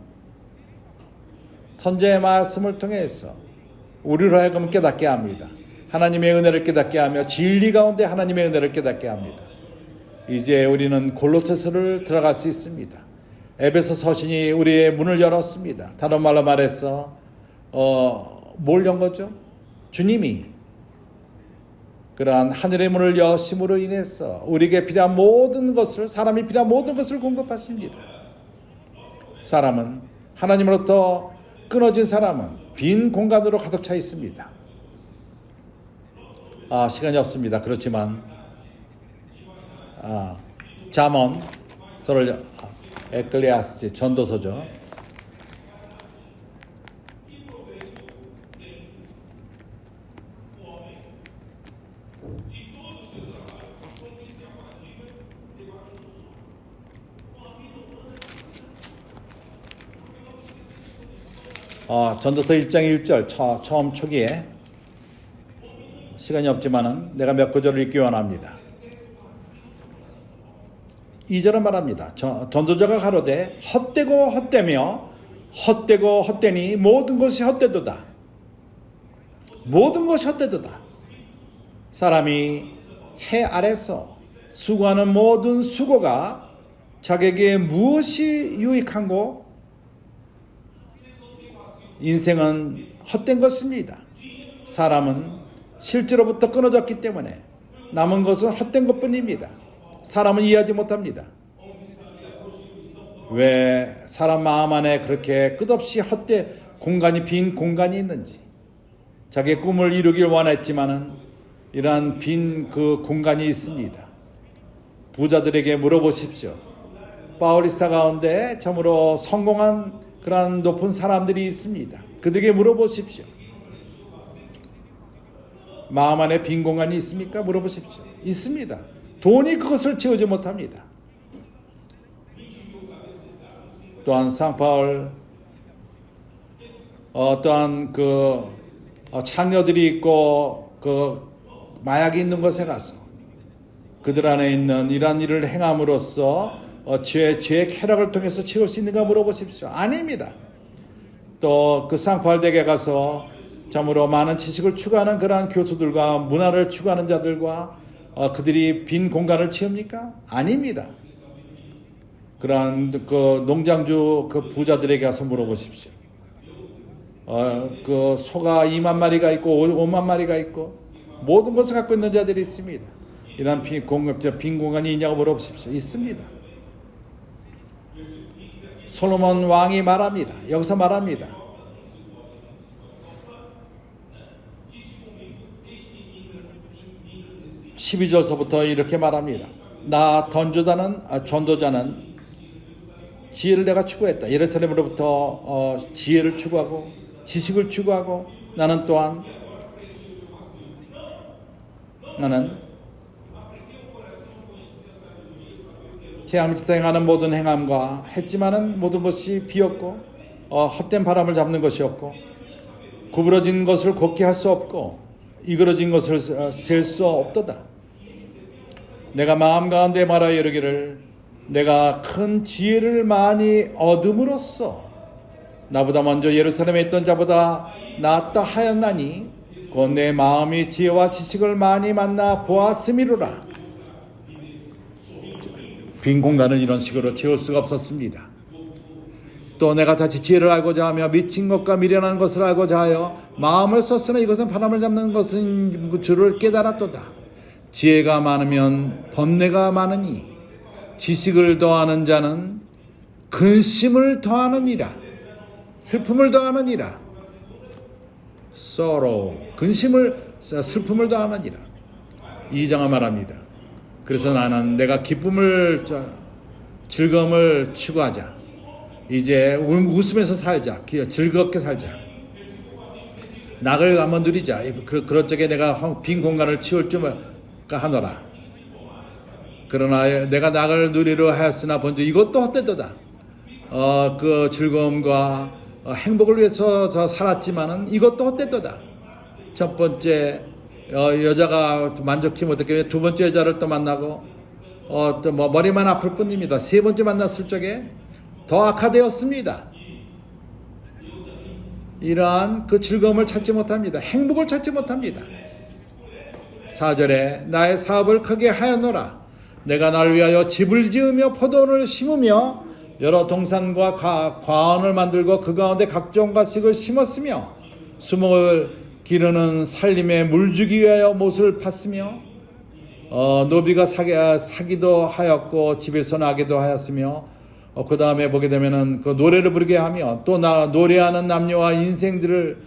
선지자의 말씀을 통해서 우리로 하여금 깨닫게 합니다. 하나님의 은혜를 깨닫게 하며 진리 가운데 하나님의 은혜를 깨닫게 합니다. 이제 우리는 골로새서를 들어갈 수 있습니다. 에베소 서신이 우리의 문을 열었습니다. 다른 말로 말해서 뭘 연 거죠? 주님이 그러한 하늘의 문을 여심으로 인해서 우리에게 필요한 모든 것을 사람이 필요한 모든 것을 공급하십니다. 사람은 하나님으로부터 끊어진 사람은 빈 공간으로 가득 차 있습니다. 시간이 없습니다. 그렇지만 잠언서를 에클레아스지 전도서죠. 전도서 1장 1절 처음 초기에 시간이 없지만은 내가 몇 구절을 읽기 원합니다. 2절은 말합니다. 전도자가 가로되 헛되고 헛되며 헛되고 헛되니 모든 것이 헛되도다. 모든 것이 헛되도다. 사람이 해 아래서 수고하는 모든 수고가 자기에게 무엇이 유익한고? 인생은 헛된 것입니다. 사람은 실제로부터 끊어졌기 때문에 남은 것은 헛된 것뿐입니다. 사람은 이해하지 못합니다. 왜 사람 마음 안에 그렇게 끝없이 빈 공간이 있는지, 자기의 꿈을 이루길 원했지만은 이러한 빈 그 공간이 있습니다. 부자들에게 물어보십시오. 바울리스타 가운데 참으로 성공한 그러한 높은 사람들이 있습니다. 그들에게 물어보십시오. 마음 안에 빈 공간이 있습니까? 물어보십시오. 있습니다. 돈이 그것을 채우지 못합니다. 또한 상파울 또한 창녀들이 있고 마약이 있는 곳에 가서 그들 안에 있는 이러한 일을 행함으로써 죄의 쾌락을 통해서 채울 수 있는가 물어보십시오. 아닙니다. 또 그 상파울대에 가서 참으로 많은 지식을 추구하는 그러한 교수들과 문화를 추구하는 자들과 그들이 빈 공간을 채웁니까? 아닙니다. 그러한 농장주 부자들에게 가서 물어보십시오. 소가 2만 마리가 있고 5만 마리가 있고 모든 것을 갖고 있는 자들이 있습니다. 이러한 빈 공간이 있냐고 물어보십시오. 있습니다. 솔로몬 왕이 말합니다. 여기서 말합니다. 12절서부터 이렇게 말합니다. 나 전도자는 지혜를 내가 추구했다. 예루살렘으로부터 지혜를 추구하고 지식을 추구하고 나는 태양 밑에서 행하는 모든 행함과 했지만은 모든 것이 비었고 헛된 바람을 잡는 것이었고 구부러진 것을 곱게 할 수 없고 이그러진 것을 셀 수 없도다. 내가 마음 가운데 말하여 이르기를 내가 큰 지혜를 많이 얻음으로써 나보다 먼저 예루살렘에 있던 자보다 낫다 하였나니 곧 내 마음이 지혜와 지식을 많이 만나 보았음이로라. 빈 공간을 이런 식으로 채울 수가 없었습니다. 또 내가 다시 지혜를 알고자 하며 미친 것과 미련한 것을 알고자 하여 마음을 썼으나 이것은 바람을 잡는 것인 줄을 깨달았도다. 지혜가 많으면 번뇌가 많으니 지식을 더하는 자는 근심을 더하느니라. 슬픔을 더하느니라. sorrow, 슬픔을 더하느니라. 이장가 말합니다. 그래서 나는 내가 즐거움을 추구하자. 이제 웃으면서 살자. 즐겁게 살자. 낙을 한번 누리자. 그런 적에 내가 빈 공간을 채울 줄 하노라. 그러나 내가 낙을 누리려 하였으나 본즉 이것도 헛되도다. 그 즐거움과 행복을 위해서 살았지만은 이것도 헛되도다. 첫 번째 여자가 만족히 못했기 때문에 두 번째 여자를 또 만나고 또 머리만 아플 뿐입니다. 세 번째 만났을 적에 더 악화되었습니다. 이러한 그 즐거움을 찾지 못합니다. 행복을 찾지 못합니다. 4절에 나의 사업을 크게 하였노라. 내가 나를 위하여 집을 지으며 포도원을 심으며 여러 동산과 과원을 만들고 그 가운데 각종 가식을 심었으며 수목을 기르는 살림에 물 주기 위하여 못을 팠으며 노비가 사기도 하였고 집에서 나기도 하였으며 그 다음에 보게 되면은 그 노래를 부르게 하며 또 노래하는 남녀와 인생들을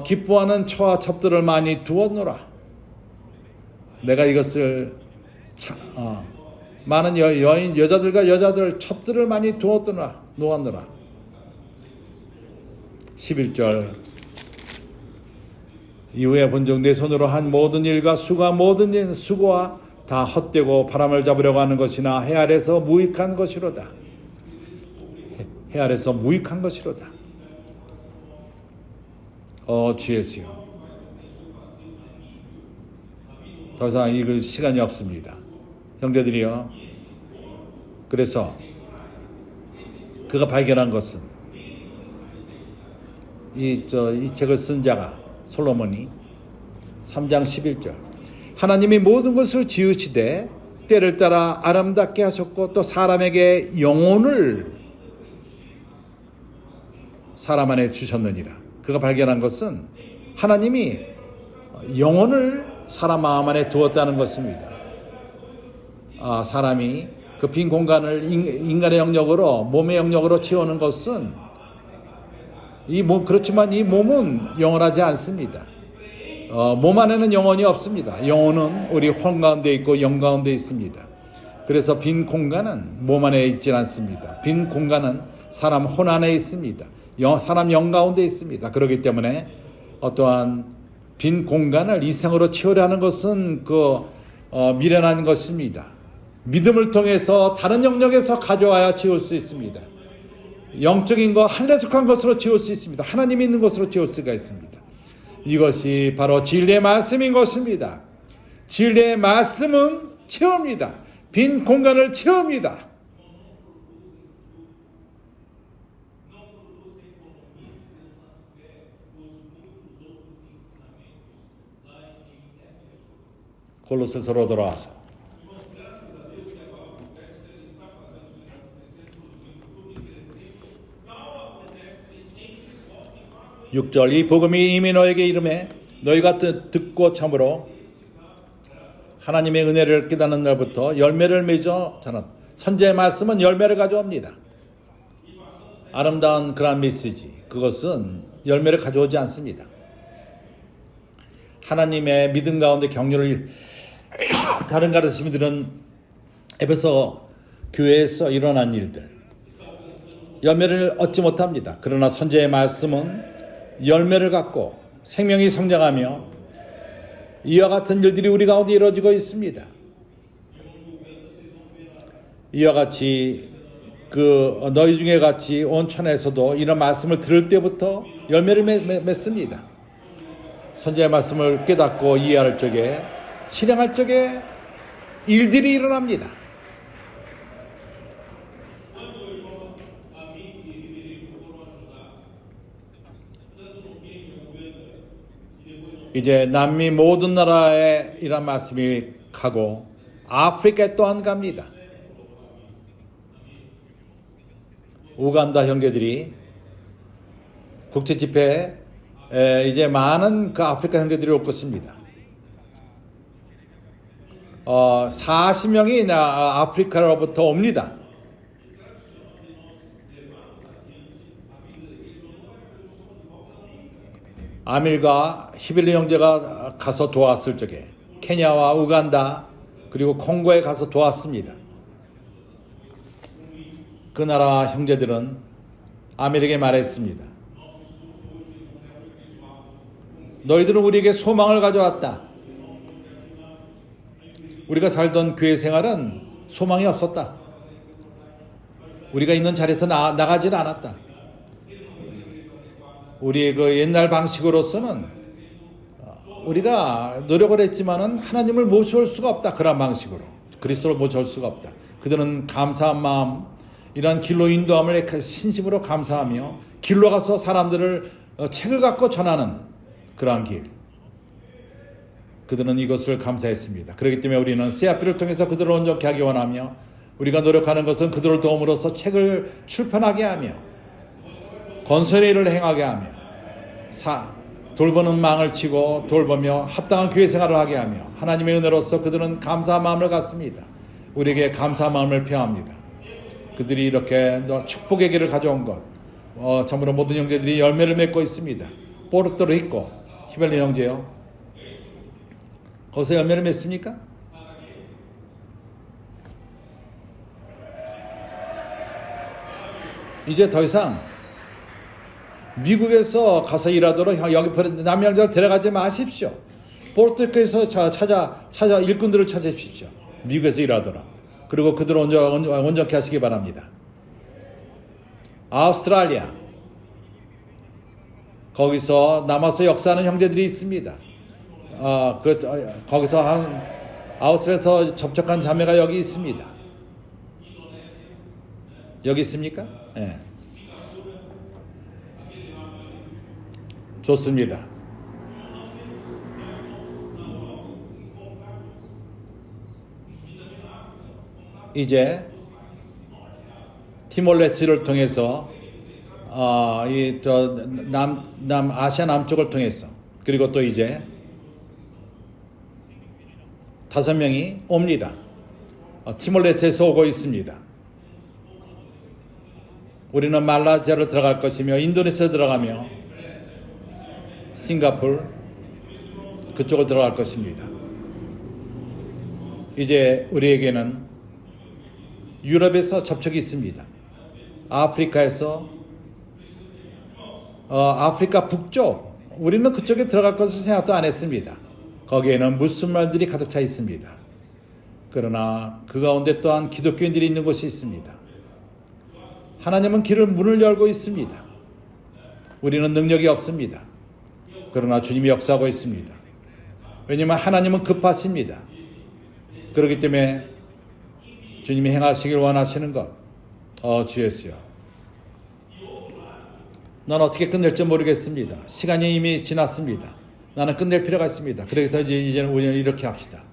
기뻐하는 처와 첩들을 많이 두었노라. 내가 이것을 많은 여자들과 여자들 첩들을 많이 놓았노라. 11절 이후에 본즉 내 손으로 한 모든 일과 모든 수고와 다 헛되고 바람을 잡으려고 하는 것이나 해 아래서 무익한 것이로다. 해 아래서 무익한 것이로다. 주 예수여, 더 이상 읽을 시간이 없습니다. 형제들이여, 그래서 그가 발견한 것은 이 책을 쓴 자가 솔로몬이 3장 11절 하나님이 모든 것을 지으시되 때를 따라 아름답게 하셨고 또 사람에게 영혼을 사람 안에 주셨느니라. 그가 발견한 것은 하나님이 영혼을 사람 마음 안에 두었다는 것입니다. 사람이 그 빈 공간을 인간의 영역으로 몸의 영역으로 채우는 것은 그렇지만 이 몸은 영원하지 않습니다. 몸 안에는 영혼이 없습니다. 영혼은 우리 혼 가운데 있고 영 가운데 있습니다. 그래서 빈 공간은 몸 안에 있지 않습니다. 빈 공간은 사람 혼 안에 있습니다. 사람 영 가운데 있습니다. 그렇기 때문에 어떠한 빈 공간을 이상으로 채우려는 것은 미련한 것입니다. 믿음을 통해서 다른 영역에서 가져와야 채울 수 있습니다. 영적인 것, 하늘에 속한 것으로 채울 수 있습니다. 하나님이 있는 것으로 채울 수가 있습니다. 이것이 바로 진리의 말씀인 것입니다. 진리의 말씀은 채웁니다. 빈 공간을 채웁니다. 골로새서로 돌아와서 6절 이 복음이 이미 너에게 이름해 너희가 듣고 참으로 하나님의 은혜를 깨닫는 날부터 열매를 맺어 자라. 선지의 말씀은 열매를 가져옵니다. 아름다운 그런 메시지, 그것은 열매를 가져오지 않습니다. 하나님의 믿음 가운데 격려를 다른 가르침이 들은 에베소 교회에서 일어난 일들, 열매를 얻지 못합니다. 그러나 선지자의 말씀은 열매를 갖고 생명이 성장하며 이와 같은 일들이 우리 가운데 이루어지고 있습니다. 이와 같이 너희 중에 같이 온천에서도 이런 말씀을 들을 때부터 열매를 맺습니다. 선지자의 말씀을 깨닫고 이해할 적에, 실행할 적에 일들이 일어납니다. 이제 남미 모든 나라에 이런 말씀이 가고 아프리카에 또한 갑니다. 우간다 형제들이 국제 집회에 이제 많은 그 아프리카 형제들이 올 것입니다. 40명이 아프리카로부터 옵니다. 아밀과 히빌리 형제가 가서 도왔을 적에 케냐와 우간다 그리고 콩고에 가서 도왔습니다. 그 나라 형제들은 아밀에게 말했습니다. 너희들은 우리에게 소망을 가져왔다. 우리가 살던 교회 생활은 소망이 없었다. 우리가 있는 자리에서 나가질 않았다. 우리의 그 옛날 방식으로서는 우리가 노력을 했지만은 하나님을 모셔올 수가 없다. 그런 방식으로 그리스도를 모셔올 수가 없다. 그들은 감사한 마음, 이런 길로 인도함을 신심으로 감사하며 길로 가서 사람들을 책을 갖고 전하는 그러한 길, 그들은 이것을 감사했습니다. 그렇기 때문에 우리는 CRP를 통해서 그들을 온전케 하기 원하며, 우리가 노력하는 것은 그들을 도움으로써 책을 출판하게 하며 건설의 일을 행하게 하며 돌보는 망을 치고 돌보며 합당한 교회 생활을 하게 하며 하나님의 은혜로서 그들은 감사한 마음을 갖습니다. 우리에게 감사한 마음을 표합니다. 그들이 이렇게 축복의 길을 가져온 것, 참으로 모든 형제들이 열매를 맺고 있습니다. 포르토리코 히벨리 형제요, 거기서 열매를 맺습니까? 이제 더 이상 미국에서 가서 일하도록 여기 남양주를 데려가지 마십시오. 포르투갈에서 찾아 일꾼들을 찾으십시오. 미국에서 일하도록. 그리고 그들을 온전케 하시기 바랍니다. 아우스트랄리아, 거기서 남아서 역사하는 형제들이 있습니다. 거기서 아우스트랄리아에서 접촉한 자매가 여기 있습니다. 여기 있습니까? 네. 좋습니다. 이제 티몰레스를 통해서 아시아 남쪽을 통해서, 그리고 또 이제 5명이 옵니다. 티몰레스에서 오고 있습니다. 우리는 말라시아로 들어갈 것이며 인도네시아 들어가며 싱가포르 그쪽을 들어갈 것입니다. 이제 우리에게는 유럽에서 접촉이 있습니다. 아프리카에서 아프리카 북쪽, 우리는 그쪽에 들어갈 것을 생각도 안 했습니다. 거기에는 무슬만들이 가득 차 있습니다. 그러나 그 가운데 또한 기독교인들이 있는 곳이 있습니다. 하나님은 문을 열고 있습니다. 우리는 능력이 없습니다. 그러나 주님이 역사하고 있습니다. 왜냐하면 하나님은 급하십니다. 그렇기 때문에 주님이 행하시길 원하시는 것, 주 예수여, 난 어떻게 끝낼지 모르겠습니다. 시간이 이미 지났습니다. 나는 끝낼 필요가 있습니다. 그래서 이제는 우리는 이렇게 합시다.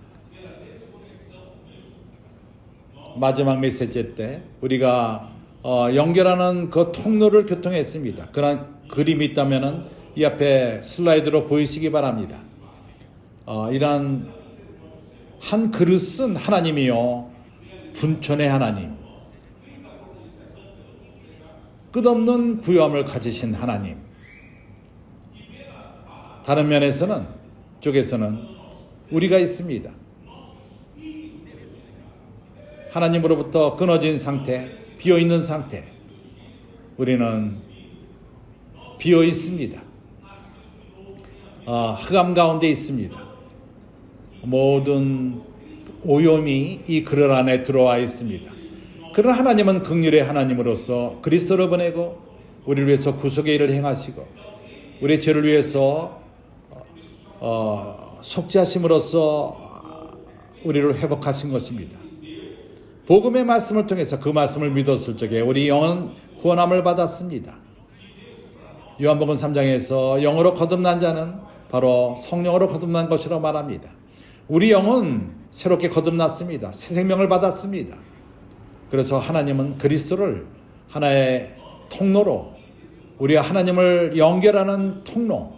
마지막 메시지 때 우리가 연결하는 그 통로를 교통했습니다. 그런 그림이 있다면은 이 앞에 슬라이드로 보이시기 바랍니다. 이러한 한 그릇은 하나님이요, 분촌의 하나님, 끝없는 부여함을 가지신 하나님. 다른 면에서는 쪽에서는 우리가 있습니다. 하나님으로부터 끊어진 상태, 비어있는 상태. 우리는 비어 있습니다. 흑암 가운데 있습니다. 모든 오염이 이 그릇 안에 들어와 있습니다. 그러나 하나님은 긍휼의 하나님으로서 그리스도를 보내고 우리를 위해서 구속의 일을 행하시고 우리의 죄를 위해서 속죄하심으로써 우리를 회복하신 것입니다. 복음의 말씀을 통해서 그 말씀을 믿었을 적에 우리 영은 구원함을 받았습니다. 요한복음 3장에서 영으로 거듭난 자는 바로 성령으로 거듭난 것이라고 말합니다. 우리 영은 새롭게 거듭났습니다. 새 생명을 받았습니다. 그래서 하나님은 그리스도를 하나의 통로로 우리가 하나님을 연결하는 통로,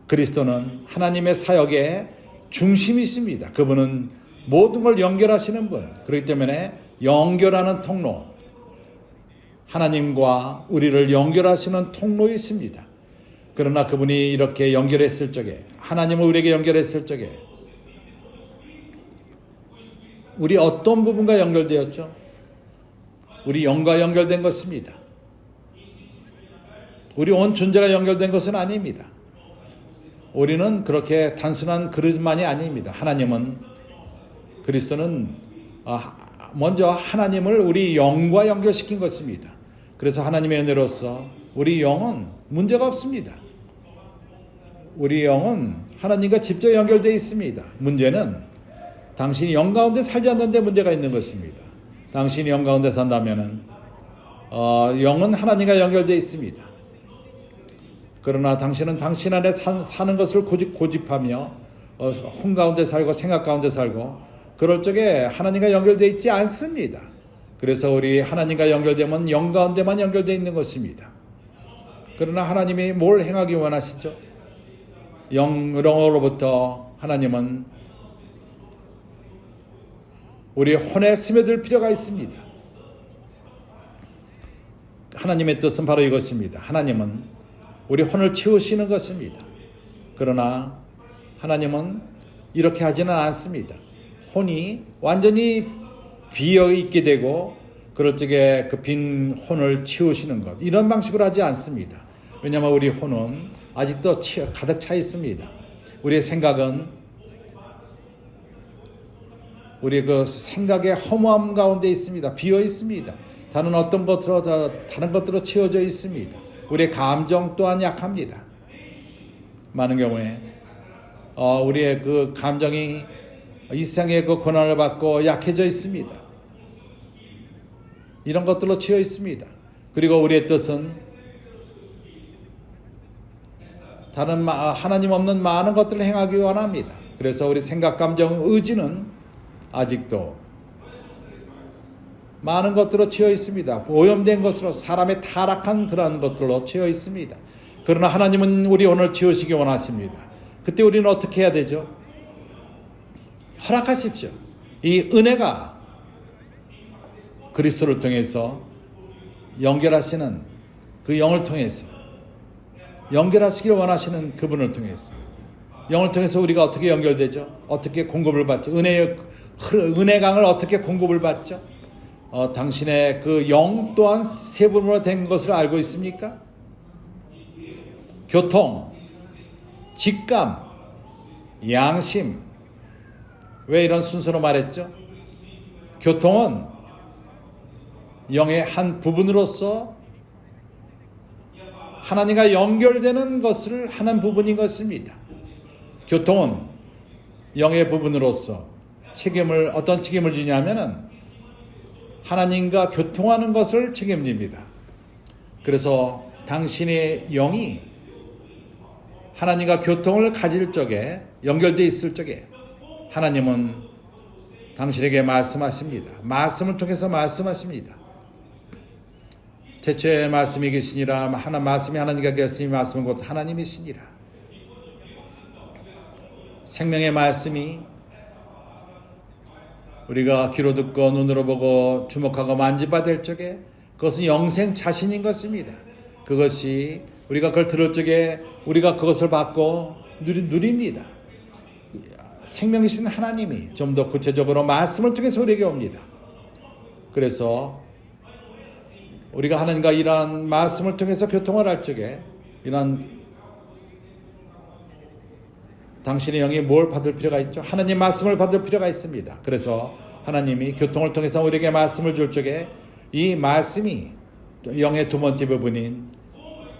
그리스도는 하나님의 사역의 중심이십니다. 그분은 모든 걸 연결하시는 분. 그렇기 때문에 연결하는 통로, 하나님과 우리를 연결하시는 통로이십니다. 그러나 그분이 이렇게 연결했을 적에, 하나님을 우리에게 연결했을 적에 우리 어떤 부분과 연결되었죠? 우리 영과 연결된 것입니다. 우리 온 존재가 연결된 것은 아닙니다. 우리는 그렇게 단순한 그릇만이 아닙니다. 하나님은, 그리스도는 먼저 하나님을 우리 영과 연결시킨 것입니다. 그래서 하나님의 은혜로서 우리 영은 문제가 없습니다. 우리 영은 하나님과 직접 연결되어 있습니다. 문제는 당신이 영 가운데 살지 않는데 문제가 있는 것입니다. 당신이 영 가운데 산다면은 영은 하나님과 연결되어 있습니다. 그러나 당신은 당신 안에 사는 것을 고집하며 혼 가운데 살고 생각 가운데 살고 그럴 적에 하나님과 연결되어 있지 않습니다. 그래서 우리 하나님과 연결되면 영 가운데만 연결되어 있는 것입니다. 그러나 하나님이 뭘 행하기 원하시죠? 영으로부터 하나님은 우리 혼에 스며들 필요가 있습니다. 하나님의 뜻은 바로 이것입니다. 하나님은 우리 혼을 채우시는 것입니다. 그러나 하나님은 이렇게 하지는 않습니다. 혼이 완전히 비어있게 되고 그럴 적에 그 빈 혼을 채우시는 것, 이런 방식으로 하지 않습니다. 왜냐하면 우리 혼은 아직도 가득 차 있습니다. 우리의 생각은 우리 그 생각의 허무함 가운데 있습니다. 비어 있습니다. 다른 어떤 것들로 채워져 있습니다. 우리의 감정 또한 약합니다. 많은 경우에 우리의 그 감정이 이 세상의 그 고난을 받고 약해져 있습니다. 이런 것들로 채워 있습니다. 그리고 우리의 뜻은 다른 하나님 없는 많은 것들을 행하기 원합니다. 그래서 우리 생각, 감정, 의지는 아직도 많은 것들로 채워 있습니다. 오염된 것으로 사람의 타락한 그러한 것들로 채워 있습니다. 그러나 하나님은 우리 오늘 채우시기 원하십니다. 그때 우리는 어떻게 해야 되죠? 허락하십시오. 이 은혜가 그리스도를 통해서 연결하시는 그 영을 통해서 연결하시기를 원하시는 그분을 통해서 영을 통해서 우리가 어떻게 연결되죠? 어떻게 공급을 받죠? 은혜강을 어떻게 공급을 받죠? 당신의 그 영 또한 세 부분으로 된 것을 알고 있습니까? 교통, 직감, 양심. 왜 이런 순서로 말했죠? 교통은 영의 한 부분으로서 하나님과 연결되는 것을 하는 부분인 것입니다. 교통은 영의 부분으로서 어떤 책임을 지냐면은 하나님과 교통하는 것을 책임집니다. 그래서 당신의 영이 하나님과 교통을 가질 적에, 연결되어 있을 적에 하나님은 당신에게 말씀하십니다. 말씀을 통해서 말씀하십니다. 태초에 말씀이 계시니라. 말씀이 하나님과 계시니 말씀은 곧 하나님이시니라. 생명의 말씀이 우리가 귀로 듣고 눈으로 보고 주목하고 만지받을 적에 그것은 영생 자신인 것입니다. 그것이 우리가 그걸 들을 적에 우리가 그것을 받고 누립니다. 생명이신 하나님이 좀 더 구체적으로 말씀을 통해서 우리에게 옵니다. 그래서 우리가 하나님과 이러한 말씀을 통해서 교통을 할 적에 이러한 당신의 영이 뭘 받을 필요가 있죠? 하나님 말씀을 받을 필요가 있습니다. 그래서 하나님이 교통을 통해서 우리에게 말씀을 줄 적에 이 말씀이 영의 두 번째 부분인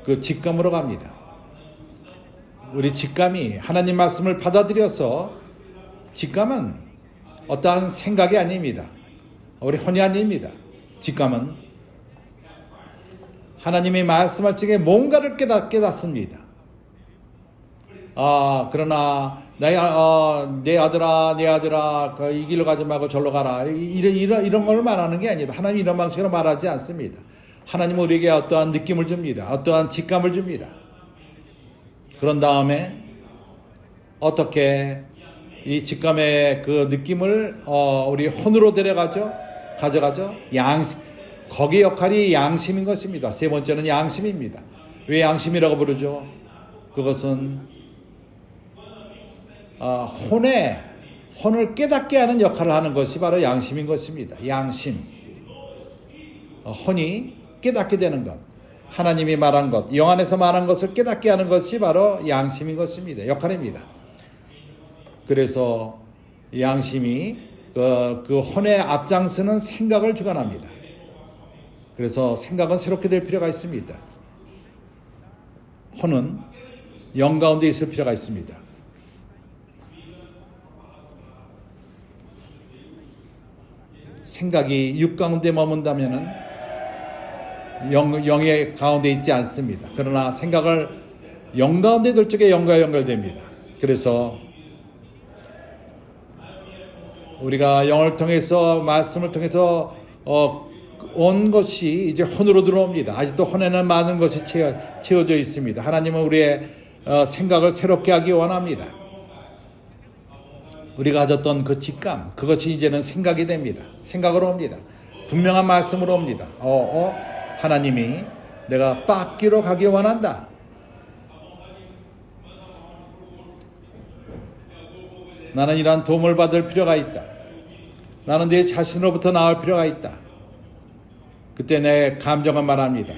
그 직감으로 갑니다. 우리 직감이 하나님 말씀을 받아들여서 직감은 어떠한 생각이 아닙니다. 우리 혼이 아닙니다. 직감은 하나님이 말씀할 적에 뭔가를 깨닫습니다. 그러나 내 아들아 이 길로 가지 말고 절로 가라 이런 걸 말하는 게 아니다. 하나님이 이런 방식으로 말하지 않습니다. 하나님은 우리에게 어떠한 느낌을 줍니다. 어떠한 직감을 줍니다. 그런 다음에 어떻게 이 직감의 그 느낌을 우리 혼으로 가져가죠. 거기의 역할이 양심인 것입니다. 세 번째는 양심입니다. 왜 양심이라고 부르죠? 그것은 혼을 깨닫게 하는 역할을 하는 것이 바로 양심인 것입니다. 양심. 혼이 깨닫게 되는 것. 하나님이 말한 것, 영 안에서 말한 것을 깨닫게 하는 것이 바로 양심인 것입니다. 역할입니다. 그래서 양심이 그 혼의 앞장서는 생각을 주관합니다. 그래서 생각은 새롭게 될 필요가 있습니다. 혼은 영 가운데 있을 필요가 있습니다. 생각이 육 가운데 머문다면은 영의 가운데 있지 않습니다. 그러나 생각을 영 가운데 둘 적에 영과 연결됩니다. 그래서 우리가 영을 통해서 말씀을 통해서 온 것이 이제 혼으로 들어옵니다. 아직도 혼에는 많은 것이 채워져 있습니다. 하나님은 우리의 생각을 새롭게 하기 원합니다. 우리가 가졌던 그 직감, 그것이 이제는 생각이 됩니다. 생각으로 옵니다. 분명한 말씀으로 옵니다. 하나님이 내가 빻기로 가기 원한다. 나는 이러한 도움을 받을 필요가 있다. 나는 내 자신으로부터 나올 필요가 있다. 그때 내 감정은 말합니다.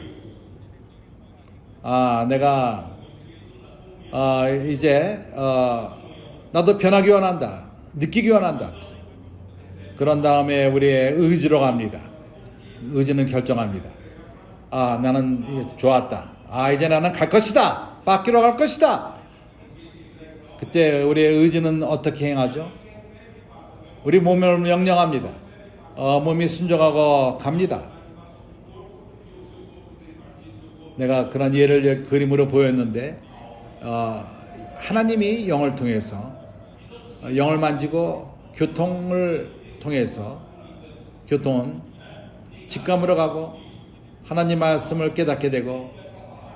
내가 이제 나도 변하기 원한다. 느끼기 원한다. 그런 다음에 우리의 의지로 갑니다. 의지는 결정합니다. 나는 좋았다. 이제 나는 갈 것이다. 빻기로 갈 것이다. 그때 우리의 의지는 어떻게 행하죠? 우리 몸을 명령합니다. 몸이 순종하고 갑니다. 내가 그런 예를 그림으로 보였는데 하나님이 영을 통해서 영을 만지고 교통을 통해서 교통은 직감으로 가고 하나님 말씀을 깨닫게 되고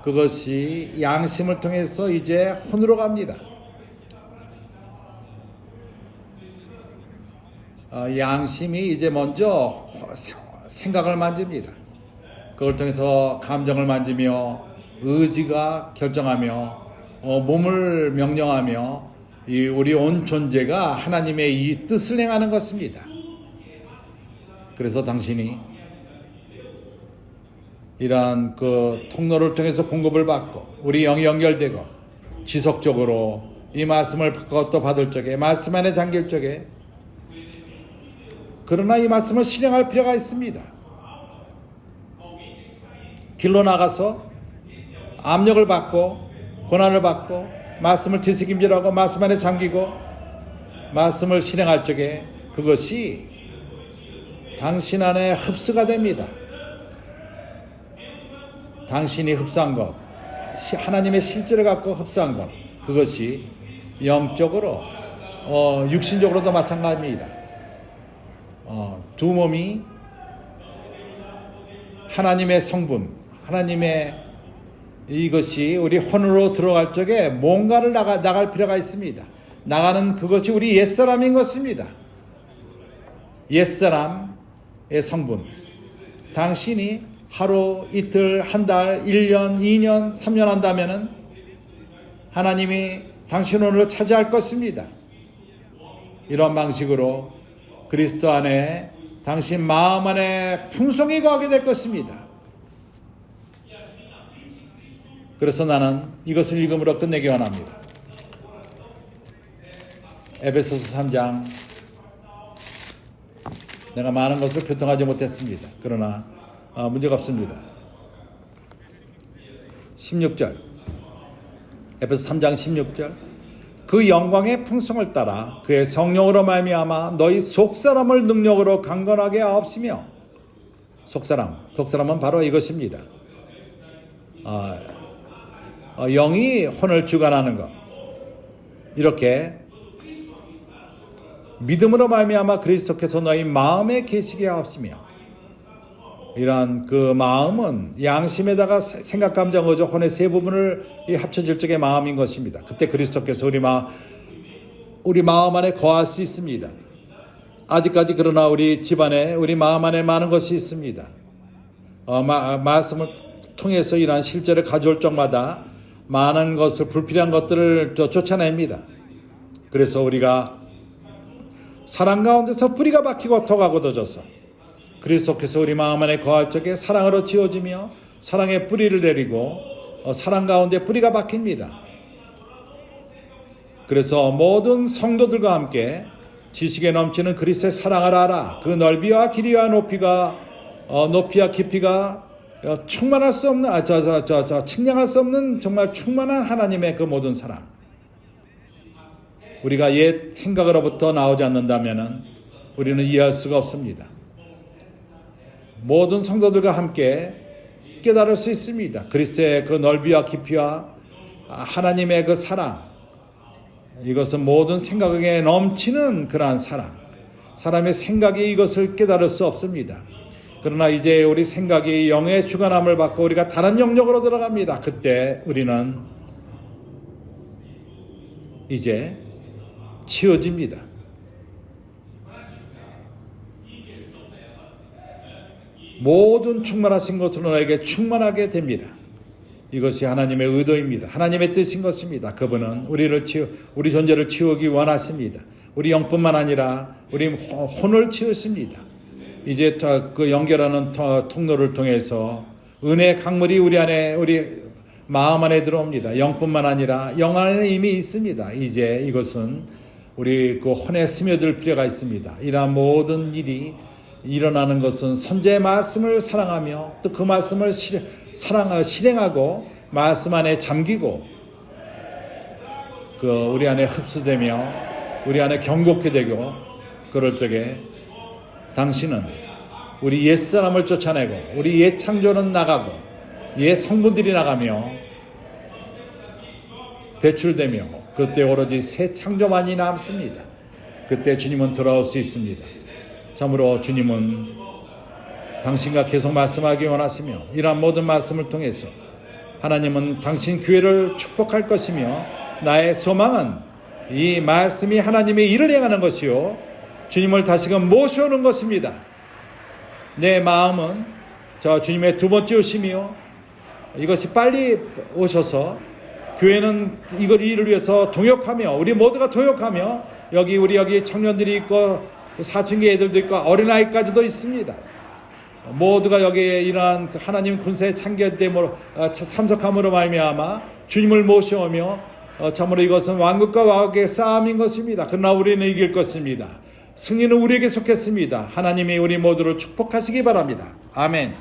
그것이 양심을 통해서 이제 혼으로 갑니다. 양심이 이제 먼저 생각을 만집니다. 그걸 통해서 감정을 만지며 의지가 결정하며 몸을 명령하며 우리 온 존재가 하나님의 이 뜻을 행하는 것입니다. 그래서 당신이 이러한 그 통로를 통해서 공급을 받고 우리 영이 연결되고 지속적으로 이 말씀을 또 받을 적에 말씀 안에 잠길 적에 그러나 이 말씀을 실행할 필요가 있습니다. 길로 나가서 압력을 받고 고난을 받고 말씀을 뒤새김질하고 말씀 안에 잠기고 말씀을 실행할 적에 그것이 당신 안에 흡수가 됩니다. 당신이 흡수한 것, 하나님의 실제를 갖고 흡수한 것, 그것이 영적으로 육신적으로도 마찬가지입니다. 두 몸이 하나님의 성분, 하나님의 이것이 우리 혼으로 들어갈 적에 뭔가를 나갈 필요가 있습니다. 나가는 그것이 우리 옛사람인 것입니다. 옛사람의 성분. 당신이 하루, 이틀, 한 달, 1년, 2년, 3년 한다면은 하나님이 당신 오늘을 차지할 것입니다. 이런 방식으로 그리스도 안에 당신 마음 안에 풍성히 거하게 될 것입니다. 그래서 나는 이것을 읽음으로 끝내기 원합니다. 에베소서 3장. 내가 많은 것을 교통하지 못했습니다. 그러나 문제가 없습니다. 16절. 에베소 3장 16절. 그 영광의 풍성을 따라 그의 성령으로 말미암아 너희 속사람을 능력으로 강건하게 하옵시며. 속사람은 바로 이것입니다. 영이 혼을 주관하는 것. 이렇게 믿음으로 말미암아 그리스도께서 너희 마음에 계시게 하옵시며. 이러한 그 마음은 양심에다가 생각, 감정, 의존, 혼의 세 부분을 합쳐질 적의 마음인 것입니다. 그때 그리스도께서 우리 마음 안에 거할 수 있습니다. 아직까지 그러나 우리 집안에 우리 마음 안에 많은 것이 있습니다. 말씀을 통해서 이러한 실제를 가져올 적마다 많은 것을, 불필요한 것들을 쫓아냅니다. 그래서 우리가 사랑 가운데서 뿌리가 박히고 토가 굳어져서 그리스도께서 우리 마음 안에 거할 적에 사랑으로 지어지며 사랑의 뿌리를 내리고 사랑 가운데 뿌리가 박힙니다. 그래서 모든 성도들과 함께 지식에 넘치는 그리스도의 사랑을 알아. 그 넓이와 길이와 높이와 깊이가 충만할 수 없는, 측량할 수 없는 정말 충만한 하나님의 그 모든 사랑. 우리가 옛 생각으로부터 나오지 않는다면 우리는 이해할 수가 없습니다. 모든 성도들과 함께 깨달을 수 있습니다. 그리스도의 그 넓이와 깊이와 하나님의 그 사랑. 이것은 모든 생각에 넘치는 그러한 사랑. 사람의 생각이 이것을 깨달을 수 없습니다. 그러나 이제 우리 생각이 영의 주관함을 받고 우리가 다른 영역으로 들어갑니다. 그때 우리는 이제 치워집니다. 모든 충만하신 것으로 너에게 충만하게 됩니다. 이것이 하나님의 의도입니다. 하나님의 뜻인 것입니다. 그분은 우리 존재를 치우기 원하십니다. 우리 영뿐만 아니라 우리 혼을 치우십니다. 이제 그 연결하는 통로를 통해서 은혜의 강물이 우리 마음 안에 들어옵니다. 영뿐만 아니라 영 안에 이미 있습니다. 이제 이것은 우리 그 혼에 스며들 필요가 있습니다. 이러한 모든 일이 일어나는 것은 선지의 말씀을 사랑하며 또 그 말씀을 실행하고 말씀 안에 잠기고 우리 안에 흡수되며 우리 안에 경고케 되고 그럴 적에 당신은 우리 옛사람을 쫓아내고 우리 옛 창조는 나가고 옛 성분들이 나가며 배출되며 그때 오로지 새 창조만이 남습니다. 그때 주님은 돌아올 수 있습니다. 참으로 주님은 당신과 계속 말씀하기 원하시며 이러한 모든 말씀을 통해서 하나님은 당신 교회를 축복할 것이며 나의 소망은 이 말씀이 하나님의 일을 행하는 것이요 주님을 다시금 모셔오는 것입니다. 내 마음은 주님의 두 번째 오심이요 이것이 빨리 오셔서 교회는 이를 위해서 동역하며 우리 모두가 동역하며 우리 청년들이 있고 사춘기 애들도 있고 어린아이까지도 있습니다. 모두가 여기에 이러한 하나님 군사의 참석함으로 말미암아 주님을 모셔오며 참으로 이것은 왕국과 왕국의 싸움인 것입니다. 그러나 우리는 이길 것입니다. 승리는 우리에게 속했습니다. 하나님이 우리 모두를 축복하시기 바랍니다. 아멘.